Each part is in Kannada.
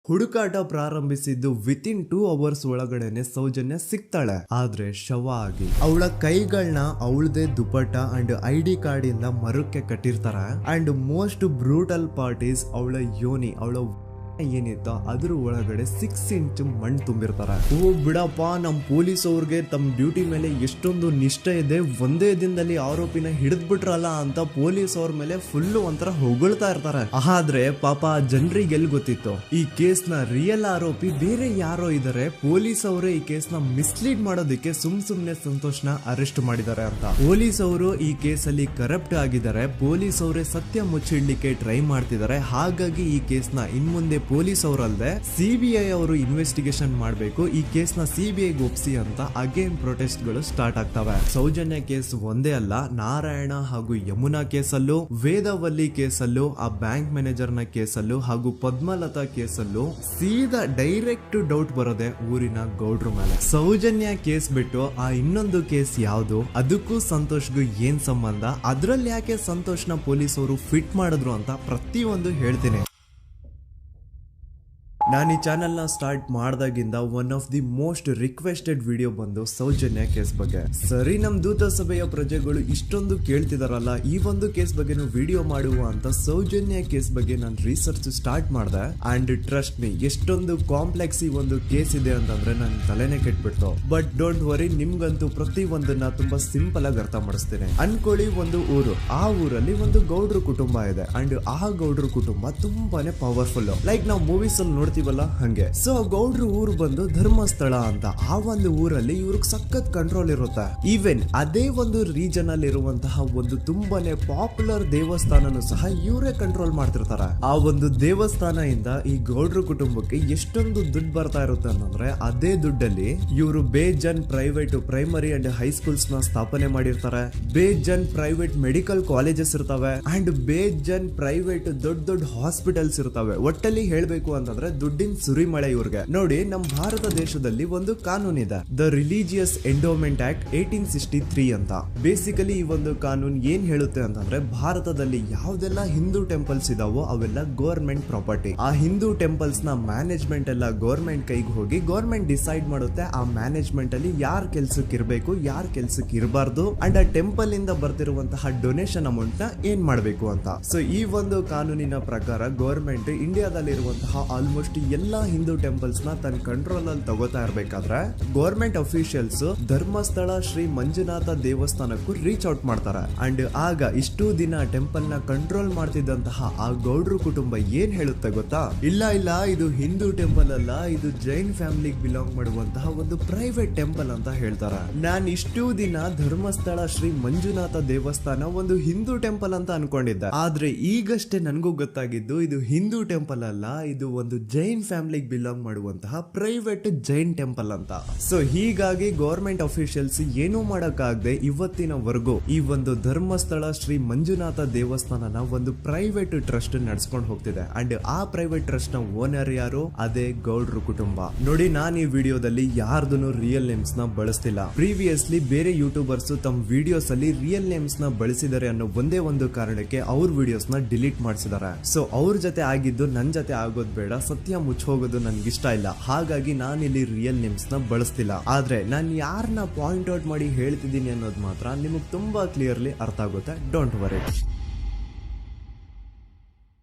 ಹುಡುಕಾಟ ಪ್ರಾರಂಭಿಸಿದ್ದು ವಿತಿನ್ 2 ಅವರ್ಸ್ ಒಳಗಡೆನೆ ಸೌಜನ್ಯ ಸಿಗ್ತಾಳೆ. ಆದ್ರೆ ಶವ ಆಗಿ ಅವಳ ಕೈಗಳನ್ನ ಅವಳದೇ ದುಪಟ್ಟ ಅಂಡ್ ID ಕಾರ್ಡ್ ಇಂದ ಮರಕ್ಕೆ ಕಟ್ಟಿರ್ತಾರೆ. And most brutal part is ಅವಳ ಯೋನಿ, ಅವಳ ಏನಿತ್ತು ಅದ್ರ ಒಳಗಡೆ 6 ಇಂಚ್ ಮಣ್ಣು ತುಂಬಿರ್ತಾರೆ. ಓ ಬಿಡಪ್ಪ, ನಮ್ ಪೊಲೀಸ್ ಅವ್ರಿಗೆ ತಮ್ಮ ಡ್ಯೂಟಿ ಮೇಲೆ ಎಷ್ಟೊಂದು ನಿಷ್ಠೆ ಇದೆ, ಒಂದೇ ದಿನದಲ್ಲಿ ಆರೋಪಿನ ಹಿಡಿದ್ ಬಿಟ್ರಲ್ಲ ಅಂತ ಪೊಲೀಸ್ ಅವ್ರ ಮೇಲೆ ಫುಲ್ ಒಂಥರ ಹೊಗಳ್ತಾ ಇರ್ತಾರೆ. ಆದ್ರೆ ಪಾಪ ಜನರಿಗೆ ಎಲ್ಲಿ ಗೊತ್ತಿತ್ತು ಈ ಕೇಸ್ ನ ರಿಯಲ್ ಆರೋಪಿ ಬೇರೆ ಯಾರೋ ಇದಾರೆ, ಪೊಲೀಸ್ ಅವರೇ ಈ ಕೇಸ್ ನ ಮಿಸ್ಲೀಡ್ ಮಾಡೋದಕ್ಕೆ ಸುಮ್ನೆ ಸಂತೋಷ್ನ ಅರೆಸ್ಟ್ ಮಾಡಿದ್ದಾರೆ ಅಂತ. ಪೊಲೀಸ್ ಅವರು ಈ ಕೇಸ್ ಅಲ್ಲಿ ಕರಪ್ಟ್ ಆಗಿದ್ದಾರೆ, ಪೊಲೀಸ್ ಅವರೇ ಸತ್ಯ ಮುಚ್ಚಿಡ್ಲಿಕ್ಕೆ ಟ್ರೈ ಮಾಡ್ತಿದ್ದಾರೆ. ಹಾಗಾಗಿ ಈ ಕೇಸ್ ನ ಇನ್ಮುಂದೆ ಪೊಲೀಸ್ ಅವರಲ್ಲದೆ CBI ಅವರು ಇನ್ವೆಸ್ಟಿಗೇಷನ್ ಮಾಡಬೇಕು, ಈ ಕೇಸ್ ನ CBI ಒಪ್ಸಿ ಅಂತ ಅಗೇನ್ ಪ್ರೊಟೆಸ್ಟ್ ಗಳು ಸ್ಟಾರ್ಟ್ ಆಗ್ತವೆ. ಸೌಜನ್ಯ ಕೇಸ್ ಒಂದೇ ಅಲ್ಲ, ನಾರಾಯಣ ಹಾಗೂ ಯಮುನಾ ಕೇಸಲ್ಲೂ, ವೇದವಲ್ಲಿ ಕೇಸಲ್ಲೂ, ಆ ಬ್ಯಾಂಕ್ ಮ್ಯಾನೇಜರ್ ನ ಕೇಸಲ್ಲೂ ಹಾಗೂ ಪದ್ಮಲತಾ ಕೇಸಲ್ಲೂ ಸೀದಾ ಡೈರೆಕ್ಟ್ ಡೌಟ್ ಬರೋದೆ ಊರಿನ ಗೌಡ್ರ ಮೇಲೆ. ಸೌಜನ್ಯ ಕೇಸ್ ಬಿಟ್ಟು ಆ ಇನ್ನೊಂದು ಕೇಸ್ ಯಾವುದು, ಅದಕ್ಕೂ ಸಂತೋಷ್ಗೂ ಏನ್ ಸಂಬಂಧ, ಅದ್ರಲ್ಲಿ ಯಾಕೆ ಸಂತೋಷ್ನ ಪೊಲೀಸ್ ಅವರು ಫಿಟ್ ಮಾಡಿದ್ರು ಅಂತ ಪ್ರತಿಯೊಂದು ಹೇಳ್ತೀನಿ. ನಾನು ಈ ಚಾನೆಲ್ ನ ಸ್ಟಾರ್ಟ್ ಮಾಡ್ದಾಗಿಂದ one of the most requested video ಬಂದು ಸೌಜನ್ಯ ಕೇಸ್ ಬಗ್ಗೆ. ಸರಿ, ನಮ್ ದೂತ ಸಭೆಯ ಪ್ರಜೆಗಳು ಇಷ್ಟೊಂದು ಕೇಳ್ತಿದಾರಲ್ಲ, ಈ ಒಂದು ಕೇಸ್ ಬಗ್ಗೆ ವಿಡಿಯೋ ಮಾಡುವ ಅಂತ ಸೌಜನ್ಯ ಕೇಸ್ ಬಗ್ಗೆ ನಾನು ರಿಸರ್ಚ್ ಸ್ಟಾರ್ಟ್ ಮಾಡಿದೆ. ಅಂಡ್ ಟ್ರಸ್ಟ್ ಮೀ, ಎಷ್ಟೊಂದು ಕಾಂಪ್ಲೆಕ್ಸ್ ಈ ಒಂದು ಕೇಸ್ ಇದೆ ಅಂತಂದ್ರೆ ನನ್ ತಲೆನೇ ಕೆಟ್ಬಿಡ್ತು. ಬಟ್ ಡೋಂಟ್ ವರಿ, ನಿಮ್ಗಂತೂ ಪ್ರತಿ ಒಂದನ್ನ ತುಂಬಾ ಸಿಂಪಲ್ ಆಗಿ ಅರ್ಥ ಮಾಡಿಸ್ತೇನೆ. ಅನ್ಕೊಳ್ಳಿ, ಒಂದು ಊರು, ಆ ಊರಲ್ಲಿ ಒಂದು ಗೌಡ್ರ ಕುಟುಂಬ ಇದೆ. ಅಂಡ್ ಆ ಗೌಡ್ರ ಕುಟುಂಬ ತುಂಬಾನೇ ಪವರ್ಫುಲ್, ಲೈಕ್ ನಾವು ಮೂವೀಸ್ ಅಲ್ಲಿ ನೋಡ್ತೀವಲ್ಲ ಹಂಗೆ. ಸೊ ಗೌಡ್ರ ಊರು ಬಂದು ಧರ್ಮಸ್ಥಳ ಅಂತ. ಆ ಒಂದು ಊರಲ್ಲಿ ಇವ್ರಿಗೆ ಸಖತ್ ಕಂಟ್ರೋಲ್ ಇರುತ್ತೆ. ಈವನ್ ಅದೇ ಒಂದು ರೀಜನ್ ಅಲ್ಲಿ ಇರುವಂತಹ ಒಂದು ತುಂಬಾನೇ ಪಾಪ್ಯುಲರ್ ದೇವಸ್ಥಾನನು ಸಹ ಇವರೇ ಕಂಟ್ರೋಲ್ ಮಾಡ್ತಿರ್ತಾರೆ. ಆ ಒಂದು ದೇವಸ್ಥಾನ ಇಂದ ಈ ಗೌಡ್ರ ಕುಟುಂಬಕ್ಕೆ ಎಷ್ಟೊಂದು ದುಡ್ಡು ಬರ್ತಾ ಇರುತ್ತೆ ಅಂತಂದ್ರೆ, ಅದೇ ದುಡ್ಡಲ್ಲಿ ಇವರು ಬೇಜನ್ ಪ್ರೈವೇಟ್ ಪ್ರೈಮರಿ ಅಂಡ್ ಹೈಸ್ಕೂಲ್ಸ್ ನ ಸ್ಥಾಪನೆ ಮಾಡಿರ್ತಾರೆ, ಬೇಜನ್ ಪ್ರೈವೇಟ್ ಮೆಡಿಕಲ್ ಕಾಲೇಜಸ್ ಇರ್ತವೆ, ಅಂಡ್ ಬೇಜನ್ ಪ್ರೈವೇಟ್ ದೊಡ್ಡ ಹಾಸ್ಪಿಟಲ್ಸ್ ಇರ್ತವೆ. ಒಟ್ಟಲ್ಲಿ ಹೇಳ್ಬೇಕು ಅಂತಂದ್ರೆ ದುಡ್ಡಿನ ಸುರಿಮಳೆ ಇವ್ರಿಗೆ. ನೋಡಿ, ನಮ್ಮ ಭಾರತ ದೇಶದಲ್ಲಿ ಒಂದು ಕಾನೂನಿದೆ, ದ ರಿಲಿಜಿಯಸ್ ಎಂಡೋಮೆಂಟ್ ಆಕ್ಟ್ 1863 ಅಂತ. ಬೇಸಿಕಲಿ ಈ ಒಂದು ಕಾನೂನು ಏನ್ ಹೇಳುತ್ತೆ ಅಂತಂದ್ರೆ, ಭಾರತದಲ್ಲಿ ಯಾವ್ದೆಲ್ಲ ಹಿಂದೂ ಟೆಂಪಲ್ಸ್ ಇದಾವೋ ಅವೆಲ್ಲ ಗವರ್ಮೆಂಟ್ ಪ್ರಾಪರ್ಟಿ. ಆ ಹಿಂದೂ ಟೆಂಪಲ್ಸ್ ನ ಮ್ಯಾನೇಜ್ಮೆಂಟ್ ಎಲ್ಲ ಗವರ್ಮೆಂಟ್ ಕೈಗೆ ಹೋಗಿ ಗವರ್ಮೆಂಟ್ ಡಿಸೈಡ್ ಮಾಡುತ್ತೆ ಆ ಮ್ಯಾನೇಜ್ಮೆಂಟ್ ಅಲ್ಲಿ ಯಾರ್ ಕೆಲ್ಸಕ್ಕೆ ಇರಬೇಕು, ಯಾರ್ ಕೆಲ್ಸಕ್ಕೆ ಇರಬಾರ್ದು, ಅಂಡ್ ಆ ಟೆಂಪಲ್ ಇಂದ ಬರ್ತಿರುವಂತಹ ಡೊನೇಷನ್ ಅಮೌಂಟ್ ನ ಏನ್ ಮಾಡಬೇಕು ಅಂತ. ಸೊ ಈ ಒಂದು ಕಾನೂನಿನ ಪ್ರಕಾರ ಗವರ್ಮೆಂಟ್ ಇಂಡಿಯಾದಲ್ಲಿ ಇರುವಂತಹ ಆಲ್ಮೋಸ್ಟ್ ಎಲ್ಲಾ ಹಿಂದೂ ಟೆಂಪಲ್ಸ್ ನ ತನ್ನ ಕಂಟ್ರೋಲ್ ಅಲ್ಲಿ ತಗೋತಾ ಇರ್ಬೇಕಾದ್ರೆ ಗವರ್ಮೆಂಟ್ ಅಫಿಷಿಯಲ್ಸ್ ಧರ್ಮಸ್ಥಳ ಶ್ರೀ ಮಂಜುನಾಥ ದೇವಸ್ಥಾನಕ್ಕೂ ರೀಚ್ ಔಟ್ ಮಾಡ್ತಾರೆ. ಅಂಡ್ ಆಗ ಇಷ್ಟು ದಿನ ಟೆಂಪಲ್ ನ ಕಂಟ್ರೋಲ್ ಮಾಡ್ತಿದ್ದಂತಹ ಆ ಗೌಡ್ರ ಕುಟುಂಬ ಏನ್ ಹೇಳುತ್ತೆ ಗೊತ್ತಾ, ಇಲ್ಲ ಇದು ಹಿಂದೂ ಟೆಂಪಲ್ ಅಲ್ಲ, ಇದು ಜೈನ್ ಫ್ಯಾಮಿಲಿಗೆ ಬಿಲಾಂಗ್ ಮಾಡುವಂತಹ ಒಂದು ಪ್ರೈವೇಟ್ ಟೆಂಪಲ್ ಅಂತ ಹೇಳ್ತಾರೆ. ನಾನು ಇಷ್ಟು ದಿನ ಧರ್ಮಸ್ಥಳ ಶ್ರೀ ಮಂಜುನಾಥ ದೇವಸ್ಥಾನ ಒಂದು ಹಿಂದೂ ಟೆಂಪಲ್ ಅಂತ ಅನ್ಕೊಂಡಿದ್ದೆ. ಆದ್ರೆ ಈಗಷ್ಟೇ ನನಗೂ ಗೊತ್ತಾಗಿದ್ದು ಇದು ಹಿಂದೂ ಟೆಂಪಲ್ ಅಲ್ಲ, ಇದು ಒಂದು ಜೈನ್ ಫ್ಯಾಮಿಲಿಗೆ ಬಿಲಾಂಗ್ ಮಾಡುವಂತಹ ಪ್ರೈವೇಟ್ ಜೈನ್ ಟೆಂಪಲ್ ಅಂತ. ಸೊ ಹೀಗಾಗಿ ಗವರ್ಮೆಂಟ್ ಅಫಿಷಿಯಲ್ಸ್ ಏನೂ ಮಾಡಕ್ಕಾಗದೆ ಇವತ್ತಿನವರೆಗೂ ಈ ಒಂದು ಧರ್ಮಸ್ಥಳ ಶ್ರೀ ಮಂಜುನಾಥ ದೇವಸ್ಥಾನನ ಒಂದು ಪ್ರೈವೇಟ್ ಟ್ರಸ್ಟ್ ನಡೆಸ್ಕೊಂಡು ಹೋಗ್ತಿದೆ. ಅಂಡ್ ಆ ಪ್ರೈವೇಟ್ ಟ್ರಸ್ಟ್ ನ ಓನರ್ ಯಾರು, ಅದೇ ಗೌಡ್ರ ಕುಟುಂಬ. ನೋಡಿ, ನಾನು ಈ ವಿಡಿಯೋದಲ್ಲಿ ಯಾರ್ದು ರಿಯಲ್ ನೇಮ್ಸ್ ನ ಬಳಸ್ತಿಲ್ಲ. ಪ್ರೀವಿಯಸ್ಲಿ ಬೇರೆ ಯೂಟ್ಯೂಬರ್ಸ್ ತಮ್ಮ ವಿಡಿಯೋಸ್ ಅಲ್ಲಿ ರಿಯಲ್ ನೇಮ್ಸ್ ನ ಬಳಸಿದ್ದಾರೆ ಅನ್ನೋ ಒಂದೇ ಒಂದು ಕಾರಣಕ್ಕೆ ಅವ್ರ ವಿಡಿಯೋಸ್ ನ ಡಿಲೀಟ್ ಮಾಡಿಸಿದ್ದಾರೆ. ಸೊ ಅವ್ರ ಜೊತೆ ಆಗಿದ್ದು ನನ್ ಜೊತೆ ಆಗೋದ್ ಬೇಡ, ಸತ್ಯ ಮುಚ್ಚೋಗೋದು ನನ್ಗೆ ಇಷ್ಟ ಇಲ್ಲ. ಹಾಗಾಗಿ ನಾನು ಇಲ್ಲಿ ರಿಯಲ್ ನೇಮ್ಸ್ ನ ಬಳಸ್ತಿಲ್ಲ. ಆದ್ರೆ ನಾನು ಯಾರನ್ನ ಪಾಯಿಂಟ್ ಔಟ್ ಮಾಡಿ ಹೇಳ್ತಿದ್ದೀನಿ ಅನ್ನೋದು ಮಾತ್ರ ನಿಮಗೆ ತುಂಬಾ ಕ್ಲಿಯರ್ಲಿ ಅರ್ಥ ಆಗುತ್ತೆ. Don't worry.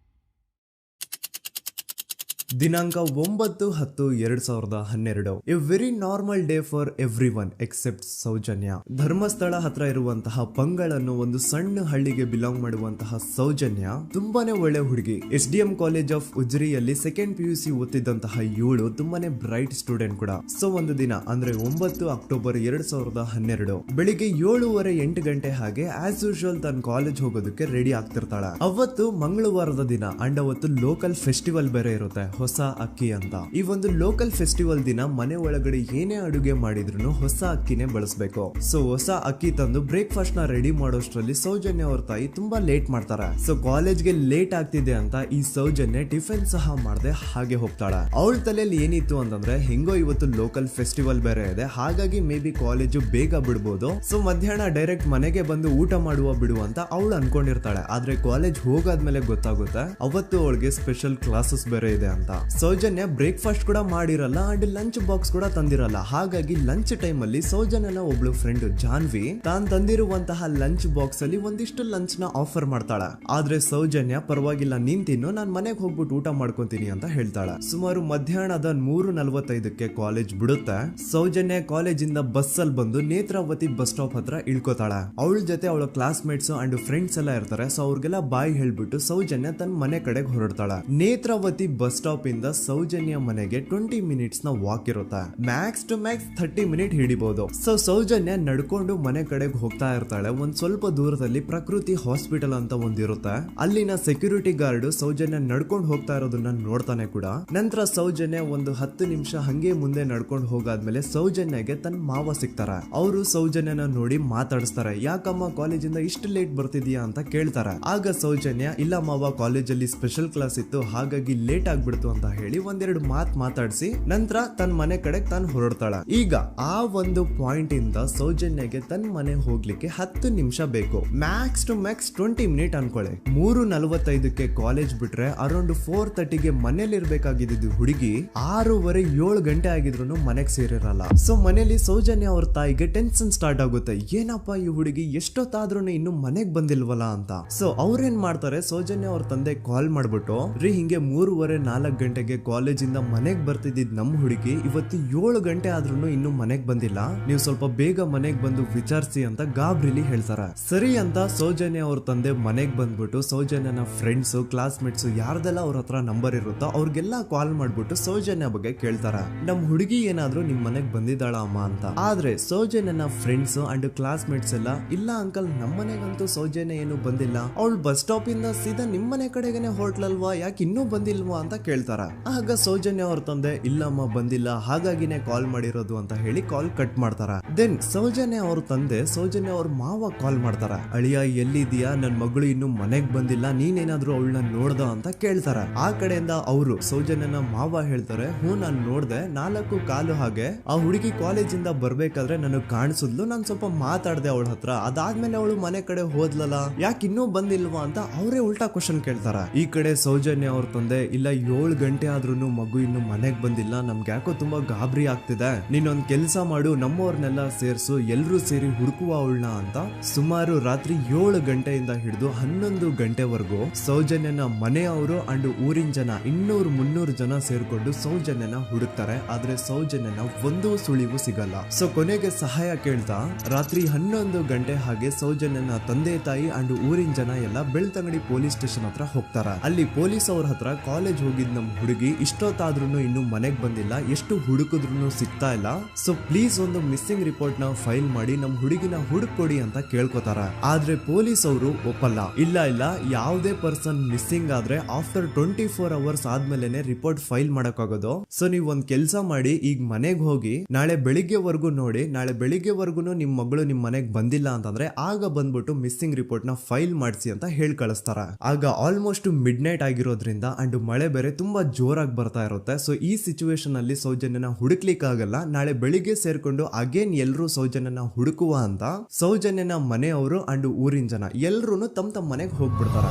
ದಿನಾಂಕ 9/10/2012. A very normal day for everyone except Soujanya. Dharmasthala ಹತ್ರ ಇರುವಂತಹ ಪಂಗಳ್ ಅನ್ನೋ ಒಂದು ಸಣ್ಣ ಹಳ್ಳಿಗೆ ಬಿಲಾಂಗ್ ಮಾಡುವಂತಹ ಸೌಜನ್ಯ ತುಂಬಾನೇ ಒಳ್ಳೆ ಹುಡುಗಿ. SDM ಕಾಲೇಜ್ ಆಫ್ ಉಜ್ರಿಯಲ್ಲಿ 2nd PUC ಓದ್ತಿದ್ದಂತಹ ಇವಳು ತುಂಬಾನೇ ಬ್ರೈಟ್ ಸ್ಟೂಡೆಂಟ್ ಕೂಡ. ಸೊ ಒಂದು ದಿನ ಅಂದ್ರೆ 9 ಅಕ್ಟೋಬರ್ 2012 ಬೆಳಿಗ್ಗೆ 7:30-8 ಗಂಟೆ ಹಾಗೆ ಆಸ್ ಯೂಶುವಲ್ ತನ್ನ ಕಾಲೇಜ್ ಹೋಗೋದಕ್ಕೆ ರೆಡಿ ಆಗ್ತಿರ್ತಾಳೆ. ಅವತ್ತು ಮಂಗಳವಾರದ ದಿನ ಅಂಡ್ ಅವತ್ತು ಲೋಕಲ್ ಫೆಸ್ಟಿವಲ್ ಬೇರೆ ಇರುತ್ತೆ, ಹೊಸ ಅಕ್ಕಿ ಅಂತ. ಈ ಒಂದು ಲೋಕಲ್ ಫೆಸ್ಟಿವಲ್ ದಿನ ಮನೆ ಒಳಗಡೆ ಏನೇ ಅಡುಗೆ ಮಾಡಿದ್ರು ಹೊಸ ಅಕ್ಕಿನೇ ಬಳಸಬೇಕು. ಸೊ ಹೊಸ ಅಕ್ಕಿ ತಂದು ಬ್ರೇಕ್ಫಾಸ್ಟ್ ನ ರೆಡಿ ಮಾಡೋಷ್ಟ್ರಲ್ಲಿ ಸೌಜನ್ಯ ಅವ್ರ ತಾಯಿ ತುಂಬಾ ಲೇಟ್ ಮಾಡ್ತಾರೆ. ಸೊ ಕಾಲೇಜ್ಗೆ ಲೇಟ್ ಆಗ್ತಿದೆ ಅಂತ ಈ ಸೌಜನ್ಯ ಟಿಫಿನ್ ಸಹ ಮಾಡದೆ ಹಾಗೆ ಹೋಗ್ತಾಳೆ. ಅವಳ ತಲೆಯಲ್ಲಿ ಏನಿತ್ತು ಅಂತಂದ್ರೆ, ಹೆಂಗೋ ಇವತ್ತು ಲೋಕಲ್ ಫೆಸ್ಟಿವಲ್ ಬೇರೆ ಇದೆ, ಹಾಗಾಗಿ ಮೇ ಬಿ ಕಾಲೇಜು ಬೇಗ ಬಿಡ್ಬೋದು, ಸೊ ಮಧ್ಯಾಹ್ನ ಡೈರೆಕ್ಟ್ ಮನೆಗೆ ಬಂದು ಊಟ ಬಿಡುವ ಅಂತ ಅವಳು ಅನ್ಕೊಂಡಿರ್ತಾಳೆ. ಆದ್ರೆ ಕಾಲೇಜ್ ಹೋಗಾದ್ಮೇಲೆ ಗೊತ್ತಾಗುತ್ತೆ ಅವತ್ತು ಅವಳಿಗೆ ಸ್ಪೆಷಲ್ ಕ್ಲಾಸಸ್ ಬೇರೆ ಇದೆ ಅಂತ. ಸೌಜನ್ಯ ಬ್ರೇಕ್ಫಾಸ್ಟ್ ಕೂಡ ಮಾಡಿರಲ್ಲ ಅಂಡ್ ಲಂಚ್ ಬಾಕ್ಸ್ ಕೂಡ ತಂದಿರಲ್ಲ. ಹಾಗಾಗಿ ಲಂಚ್ ಟೈಮ್ ಅಲ್ಲಿ ಸೌಜನ್ಯನ ಒಬ್ಳು ಫ್ರೆಂಡ್ ಜಾನ್ವಿ ತಾನ್ ತಂದಿರುವಂತಹ ಲಂಚ್ ಬಾಕ್ಸ್ ಅಲ್ಲಿ ಒಂದಿಷ್ಟು ಲಂಚ್ ನ ಆಫರ್ ಮಾಡ್ತಾಳ. ಆದ್ರೆ ಸೌಜನ್ಯ ಪರವಾಗಿಲ್ಲ ನೀನ್ ತಿನ್ನು, ನಾನ್ ಮನೆಗೆ ಹೋಗ್ಬಿಟ್ಟು ಊಟ ಮಾಡ್ಕೊಂತೀನಿ ಅಂತ ಹೇಳ್ತಾಳ. ಸುಮಾರು ಮಧ್ಯಾಹ್ನದ 3:45ಕ್ಕೆ ಕಾಲೇಜ್ ಬಿಡುತ್ತೆ. ಸೌಜನ್ಯ ಕಾಲೇಜ್ ಇಂದ ಬಸ್ ಅಲ್ಲಿ ಬಂದು ನೇತ್ರಾವತಿ ಬಸ್ ಸ್ಟಾಪ್ ಹತ್ರ ಇಳ್ಕೋತಾಳ. ಅವಳ ಜೊತೆ ಅವಳ ಕ್ಲಾಸ್ ಮೇಟ್ಸ್ ಅಂಡ್ ಫ್ರೆಂಡ್ಸ್ ಎಲ್ಲ ಇರ್ತಾರೆ. ಸೊ ಅವ್ರಿಗೆಲ್ಲ ಬಾಯ್ ಹೇಳ್ಬಿಟ್ಟು ಸೌಜನ್ಯ ತನ್ನ ಮನೆ ಕಡೆಗೆ ಹೊರಡ್ತಾಳ. ನೇತ್ರಾವತಿ ಬಸ್ ಸ್ಟಾಪ್ ಇಂದ ಸೌಜನ್ಯ ಮನೆಗೆ 20 ಮಿನಿಟ್ಸ್ ನ ವಾಕ್ ಇರುತ್ತೆ. ಮ್ಯಾಕ್ಸ್ ಟು ಮ್ಯಾಕ್ಸ್ 30 ಮಿನಿಟ್ ಹಿಡಿಬಹುದು. ಸೊ ಸೌಜನ್ಯ ನಡ್ಕೊಂಡು ಮನೆ ಕಡೆಗೆ ಹೋಗ್ತಾ ಇರ್ತಾಳೆ. ಒಂದ್ ಸ್ವಲ್ಪ ದೂರದಲ್ಲಿ ಪ್ರಕೃತಿ ಹಾಸ್ಪಿಟಲ್ ಅಂತ ಒಂದಿರುತ್ತೆ. ಅಲ್ಲಿನ ಸೆಕ್ಯೂರಿಟಿ ಗಾರ್ಡ್ ಸೌಜನ್ಯ ನಡ್ಕೊಂಡು ಹೋಗ್ತಾ ಇರೋದನ್ನ ನೋಡ್ತಾನೆ ಕೂಡ. ನಂತರ ಸೌಜನ್ಯ ಒಂದು 10 ನಿಮಿಷ ಹಂಗೆ ಮುಂದೆ ನಡ್ಕೊಂಡು ಹೋಗಾದ್ಮೇಲೆ ಸೌಜನ್ಯಗೆ ತನ್ನ ಮಾವ ಸಿಗ್ತಾರ. ಅವರು ಸೌಜನ್ಯನ ನೋಡಿ ಮಾತಾಡಿಸ್ತಾರೆ. ಯಾಕಮ್ಮ ಕಾಲೇಜಿಂದ ಇಷ್ಟು ಲೇಟ್ ಬರ್ತಿದ್ಯಾ ಅಂತ ಕೇಳ್ತಾರೆ. ಆಗ ಸೌಜನ್ಯ ಇಲ್ಲ ಮಾವ, ಕಾಲೇಜಲ್ಲಿ ಸ್ಪೆಷಲ್ ಕ್ಲಾಸ್ ಇತ್ತು ಹಾಗಾಗಿ ಲೇಟ್ ಆಗ್ಬಿಡ್ತು ಅಂತ ಹೇಳಿ ಒಂದೆರಡು ಮಾತಾಡಿಸಿ ನಂತರ ತನ್ನ ಮನೆ ಕಡೆ ತಾನು ಹೊರಡ್ತಾಳ. ಈಗ ಆ ಒಂದು ಪಾಯಿಂಟ್ ಇಂದ ಸೌಜನ್ಯಗೆ ತನ್ನ ಮನೆ ಹೋಗ್ಲಿಕ್ಕೆ 10 ನಿಮಿಷ ಬೇಕು. ಮ್ಯಾಕ್ಸ್ ಟು ಮ್ಯಾಕ್ಸ್ 20 ಮಿನಿಟ್ ಅನ್ಕೊಳ್ಳಿ. 3:45ಕ್ಕೆ ಕಾಲೇಜ್ ಬಿಟ್ರೆ ಅರೌಂಡ್ 4:30ಗೆ ಮನೇಲಿ ಇರ್ಬೇಕಾಗಿದ್ದು ಹುಡುಗಿ 6:15 ಗಂಟೆ ಆಗಿದ್ರು ಮನೆಗೆ ಸೇರಿರಲ್ಲ. ಸೊ ಮನೇಲಿ ಸೌಜನ್ಯ ಅವ್ರ ತಾಯಿಗೆ ಟೆನ್ಷನ್ ಸ್ಟಾರ್ಟ್ ಆಗುತ್ತೆ. ಏನಪ್ಪಾ ಈ ಹುಡುಗಿ ಎಷ್ಟೊತ್ತಾದ್ರೂ ಇನ್ನು ಮನೆಗ್ ಬಂದಿಲ್ವಲ್ಲ ಅಂತ. ಸೊ ಅವ್ರೇನ್ ಮಾಡ್ತಾರೆ, ಸೌಜನ್ಯ ಅವ್ರ ತಂದೆ ಕಾಲ್ ಮಾಡ್ಬಿಟ್ಟು ರೀ ಹಿಂಗೆ 3:30-4 ಗಂಟೆಗೆ ಕಾಲೇಜ್ ಇಂದ ಮನೆಗ್ ಬರ್ತಿದ್ದಿದ್ ನಮ್ ಹುಡುಗಿ ಇವತ್ತು 7 ಗಂಟೆ ಆದ್ರೂ ಇನ್ನು ಮನೆಗ್ ಬಂದಿಲ್ಲ, ನೀವು ಸ್ವಲ್ಪ ಬೇಗ ಮನೆಗ್ ಬಂದು ವಿಚಾರಿಸಿ ಅಂತ ಗಾಬ್ರಿಲಿ ಹೇಳ್ತಾರ. ಸರಿ ಅಂತ ಸೌಜನ್ಯ ಅವ್ರ ತಂದೆ ಮನೆಗ್ ಬಂದ್ಬಿಟ್ಟು ಸೌಜನ್ಯನ ಫ್ರೆಂಡ್ಸ್ ಕ್ಲಾಸ್ ಮೇಟ್ಸ್ ಯಾರ್ದೆಲ್ಲ ಅವ್ರ ಹತ್ರ ನಂಬರ್ ಇರುತ್ತೋ ಅವ್ರಿಗೆಲ್ಲ ಕಾಲ್ ಮಾಡ್ಬಿಟ್ಟು ಸೌಜನ್ಯ ಬಗ್ಗೆ ಕೇಳ್ತಾರ. ನಮ್ ಹುಡುಗಿ ಏನಾದ್ರೂ ನಿಮ್ ಮನೆಗ್ ಬಂದಿದ್ದಾಳ ಅಮ್ಮ ಅಂತ. ಆದ್ರೆ ಸೌಜನ್ಯನ ಫ್ರೆಂಡ್ಸ್ ಅಂಡ್ ಕ್ಲಾಸ್ ಮೇಟ್ಸ್ ಎಲ್ಲ ಇಲ್ಲ ಅಂಕಲ್ ನಮ್ ಮನೆಗಂತೂ ಸೌಜನ್ಯ ಏನು ಬಂದಿಲ್ಲ, ಅವಳು ಬಸ್ ಸ್ಟಾಪ್ ಇಂದ ಸೀದಾ ನಿಮ್ ಮನೆ ಕಡೆಗೇನೆ ಹೊರಟ್ಲಲ್ವಾ, ಯಾಕೆ ಇನ್ನೂ ಬಂದಿಲ್ವಾ ಅಂತ ಕೇಳ್ತಾರ. ಆಗ ಸೌಜನ್ಯ ಅವ್ರ ತಂದೆ ಇಲ್ಲಮ್ಮ ಬಂದಿಲ್ಲ ಹಾಗಾಗಿನೇ ಕಾಲ್ ಮಾಡಿರೋದು ಅಂತ ಹೇಳಿ ಕಾಲ್ ಕಟ್ ಮಾಡ್ತಾರ. ದೆನ್ ಸೌಜನ್ಯ ಅವ್ರ ತಂದೆ ಸೌಜನ್ಯ ಅವ್ರ ಮಾವ ಕಾಲ್ ಮಾಡ್ತಾರ. ಅಳಿಯ ಎಲ್ಲಿದ್ಯಾ, ನನ್ ಮಗಳು ಇನ್ನು ಮನೆಗ್ ಬಂದಿಲ್ಲ, ನೀನೇನಾದ್ರೂ ಅವಳನ್ನ ನೋಡ್ದ ಅಂತ ಕೇಳ್ತಾರ. ಆ ಕಡೆಯಿಂದ ಅವರು ಸೌಜನ್ಯನ ಮಾವ ಹೇಳ್ತಾರೆ, ಹ್ಞೂ ನಾನ್ ನೋಡ್ದೆ, 4 ಕಾಲು ಹಾಗೆ ಆ ಹುಡುಗಿ ಕಾಲೇಜ್ ಇಂದ ಬರ್ಬೇಕಾದ್ರೆ ನನಗ್ ಕಾಣಿಸಿದ್ಲು, ನಾನ್ ಸ್ವಲ್ಪ ಮಾತಾಡ್ದೆ ಅವಳ ಹತ್ರ, ಅದಾದ್ಮೇಲೆ ಅವಳು ಮನೆ ಕಡೆ ಹೋದ್ಲಲ್ಲ, ಯಾಕೆ ಇನ್ನೂ ಬಂದಿಲ್ವಾ ಅಂತ ಅವರೇ ಉಲ್ಟಾ ಕ್ವಶನ್ ಕೇಳ್ತಾರ. ಈ ಕಡೆ ಸೌಜನ್ಯ ಅವ್ರ ತಂದೆ ಇಲ್ಲ 7 ಗಂಟೆ ಆದ್ರೂ ಮಗು ಇನ್ನು ಮನೆಗ್ ಬಂದಿಲ್ಲ, ನಮ್ಗೆ ಯಾಕೋ ತುಂಬಾ ಗಾಬರಿ ಆಗ್ತಿದೆ, ನೀನೊಂದ್ ಕೆಲ್ಸ ಮಾಡು ನಮ್ಮವ್ರನ್ನೆಲ್ಲ ಸೇರ್ಸು ಎಲ್ರೂ ಸೇರಿ ಹುಡುಕುವ ಅವಳನ್ನ ಅಂತ ಸುಮಾರು ರಾತ್ರಿ 7 ಗಂಟೆಯಿಂದ ಹಿಡಿದು 11 ಗಂಟೆವರೆಗೂ ಸೌಜನ್ಯನ ಮನೆಯವರು ಅಂಡ್ ಊರಿನ ಜನ 200-300 ಜನ ಸೇರ್ಕೊಂಡು ಸೌಜನ್ಯನ ಹುಡುಕ್ತಾರೆ. ಆದ್ರೆ ಸೌಜನ್ಯನ ಒಂದು ಸುಳಿವು ಸಿಗಲ್ಲ. ಸೊ ಕೊನೆಗೆ ಸಹಾಯ ಕೇಳ್ತಾ ರಾತ್ರಿ 11 ಗಂಟೆ ಹಾಗೆ ಸೌಜನ್ಯನ ತಂದೆ ತಾಯಿ ಅಂಡ್ ಊರಿನ ಜನ ಎಲ್ಲ ಬೆಳ್ತಂಗಡಿ ಪೊಲೀಸ್ ಸ್ಟೇಷನ್ ಹತ್ರ ಹೋಗ್ತಾರ. ಅಲ್ಲಿ ಪೊಲೀಸ್ ಅವ್ರ ಹತ್ರ ಕಾಲೇಜ್ ಹೋಗಿದ್ ನಮ್ ಹುಡುಗಿ ಇಷ್ಟೊತ್ತಾದ್ರೂ ಇನ್ನು ಮನೆಗ್ ಬಂದಿಲ್ಲ, ಎಷ್ಟು ಹುಡುಕಿದ್ರು ಸಿಗ್ತಾ ಇಲ್ಲ, ಸೊ ಪ್ಲೀಸ್ ಒಂದು ಮಿಸ್ಸಿಂಗ್ ರಿಪೋರ್ಟ್ ನ ಫೈಲ್ ಮಾಡಿ ನಮ್ ಹುಡುಗಿನ ಹುಡುಕೊಡಿ ಅಂತ ಕೇಳ್ಕೊತಾರ. ಆದ್ರೆ ಪೊಲೀಸ್ ಅವರು ಒಪ್ಪಲ್ಲ. ಇಲ್ಲ ಯಾವುದೇ ಪರ್ಸನ್ ಮಿಸ್ಸಿಂಗ್ ಆದ್ರೆ ಆಫ್ಟರ್ 24 ಅವರ್ಸ್ ಆದ್ಮೇಲೆ ರಿಪೋರ್ಟ್ ಫೈಲ್ ಮಾಡಕ್ಕಾಗೋದು. ಸೊ ನೀವ್ ಒಂದ್ ಕೆಲ್ಸ ಮಾಡಿ, ಈಗ ಮನೆಗ್ ಹೋಗಿ ನಾಳೆ ಬೆಳಿಗ್ಗೆವರೆಗೂ ನೋಡಿ, ನಾಳೆ ಬೆಳಿಗ್ಗೆವರೆಗೂ ನಿಮ್ ಮಗಳು ನಿಮ್ ಮನೆಗ್ ಬಂದಿಲ್ಲ ಅಂತಂದ್ರೆ ಆಗ ಬಂದ್ಬಿಟ್ಟು ಮಿಸ್ಸಿಂಗ್ ರಿಪೋರ್ಟ್ ನ ಫೈಲ್ ಮಾಡಿಸಿ ಅಂತ ಹೇಳಿ ಕಳಿಸ್ತಾರ. ಆಗ ಆಲ್ಮೋಸ್ಟ್ ಮಿಡ್ ನೈಟ್ ಆಗಿರೋದ್ರಿಂದ ಅಂಡ್ ಮಳೆ ಬೇರೆ ತುಂಬಾ ಜೋರಾಗಿ ಬರ್ತಾ ಇರುತ್ತೆ. ಸೊ ಈ ಸಿಚುವೇಶನ್ ಅಲ್ಲಿ ಸೌಜನ್ಯನ ಹುಡುಕ್ಲಿಕ್ಕೆ ಆಗಲ್ಲ. ನಾಳೆ ಬೆಳಿಗ್ಗೆ ಸೇರ್ಕೊಂಡು ಅಗೇನ್ ಎಲ್ರು ಸೌಜನ್ಯನ ಹುಡುಕುವ ಅಂತ ಸೌಜನ್ಯನ ಮನೆಯವರು ಅಂಡ್ ಊರಿನ ಜನ ಎಲ್ರು ತಮ್ಮ ಮನೆಗೆ ಹೋಗ್ಬಿಡ್ತಾರ.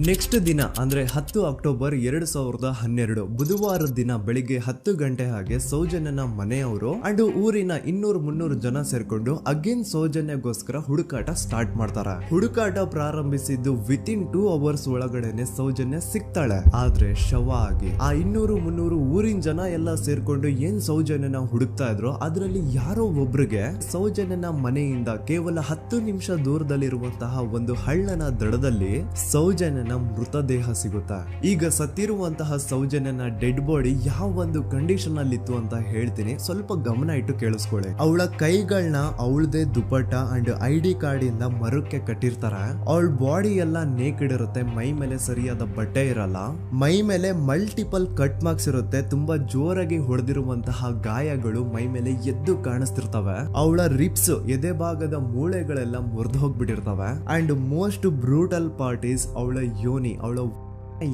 ನೆಕ್ಸ್ಟ್ ದಿನ ಅಂದ್ರೆ 10 ಅಕ್ಟೋಬರ್ 2012 ಬುಧವಾರದ ದಿನ ಬೆಳಿಗ್ಗೆ 10 ಗಂಟೆ ಹಾಗೆ ಸೌಜನ್ಯನ ಮನೆಯವರು ಅಂಡ್ ಊರಿನ 200-300 ಜನ ಸೇರ್ಕೊಂಡು ಅಗೇನ್ ಸೌಜನ್ಯಗೋಸ್ಕರ ಹುಡುಕಾಟ ಸ್ಟಾರ್ಟ್ ಮಾಡ್ತಾರ. ಹುಡುಕಾಟ ಪ್ರಾರಂಭಿಸಿದ್ದು ವಿತಿನ್ 2 ಅವರ್ಸ್ ಒಳಗಡೆನೆ ಸೌಜನ್ಯ ಸಿಗ್ತಾಳೆ. ಆದ್ರೆ ಶವ ಆಗಿ ಆ 200-300 ಊರಿನ ಜನ ಎಲ್ಲ ಸೇರ್ಕೊಂಡು ಏನ್ ಸೌಜನ್ಯನ ಹುಡುಕ್ತಾ ಇದ್ರು ಅದರಲ್ಲಿ ಯಾರೋ ಒಬ್ರಿಗೆ ಸೌಜನ್ಯನ ಮನೆಯಿಂದ ಕೇವಲ 10 ನಿಮಿಷ ದೂರದಲ್ಲಿರುವಂತಹ ಒಂದು ಹಳ್ಳನ ದಡದಲ್ಲಿ ಸೌಜನ್ಯ ಮೃತದೇಹ ಸಿಗುತ್ತಾ. ಈಗ ಸತ್ತಿರುವಂತಹ ಸೌಜನ್ಯನ ಡೆಡ್ ಬಾಡಿ ಯಾವ ಒಂದು ಕಂಡೀಷನ್ ಅಲ್ಲಿ ಇತ್ತು ಅಂತ ಹೇಳ್ತೀನಿ, ಸ್ವಲ್ಪ ಗಮನ ಇಟ್ಟು ಕೇಳಿಸ್ಕೊಳ್ಳಿ. ಅವಳ ಕೈಗಳನ್ನ ಅವಳದೇ ದುಪಟ್ಟ ಅಂಡ್ ID ಕಾರ್ಡ್ ಇಂದ ಮರಕ್ಕೆ ಕಟ್ಟಿರ್ತಾರ. ಅವಳ ಬಾಡಿ ಎಲ್ಲ ನೇಕೆಡ್ ಇರುತ್ತೆ, ಮೈ ಮೇಲೆ ಸರಿಯಾದ ಬಟ್ಟೆ ಇರಲ್ಲ, ಮೈ ಮೇಲೆ ಮಲ್ಟಿಪಲ್ ಕಟ್ ಮಾರ್ಕ್ಸ್ ಇರುತ್ತೆ, ತುಂಬಾ ಜೋರಾಗಿ ಹೊಡೆದಿರುವಂತಹ ಗಾಯಗಳು ಮೈ ಮೇಲೆ ಎದ್ದು ಕಾಣಿಸ್ತಿರ್ತವೆ. ಅವಳ ರಿಪ್ಸ್ ಎದೆ ಭಾಗದ ಮೂಳೆಗಳೆಲ್ಲ ಮುರಿದು ಹೋಗ್ಬಿಟ್ಟಿರ್ತವೆ. And most brutal part is ಅವಳ ಯೋನಿ, ಅವಳ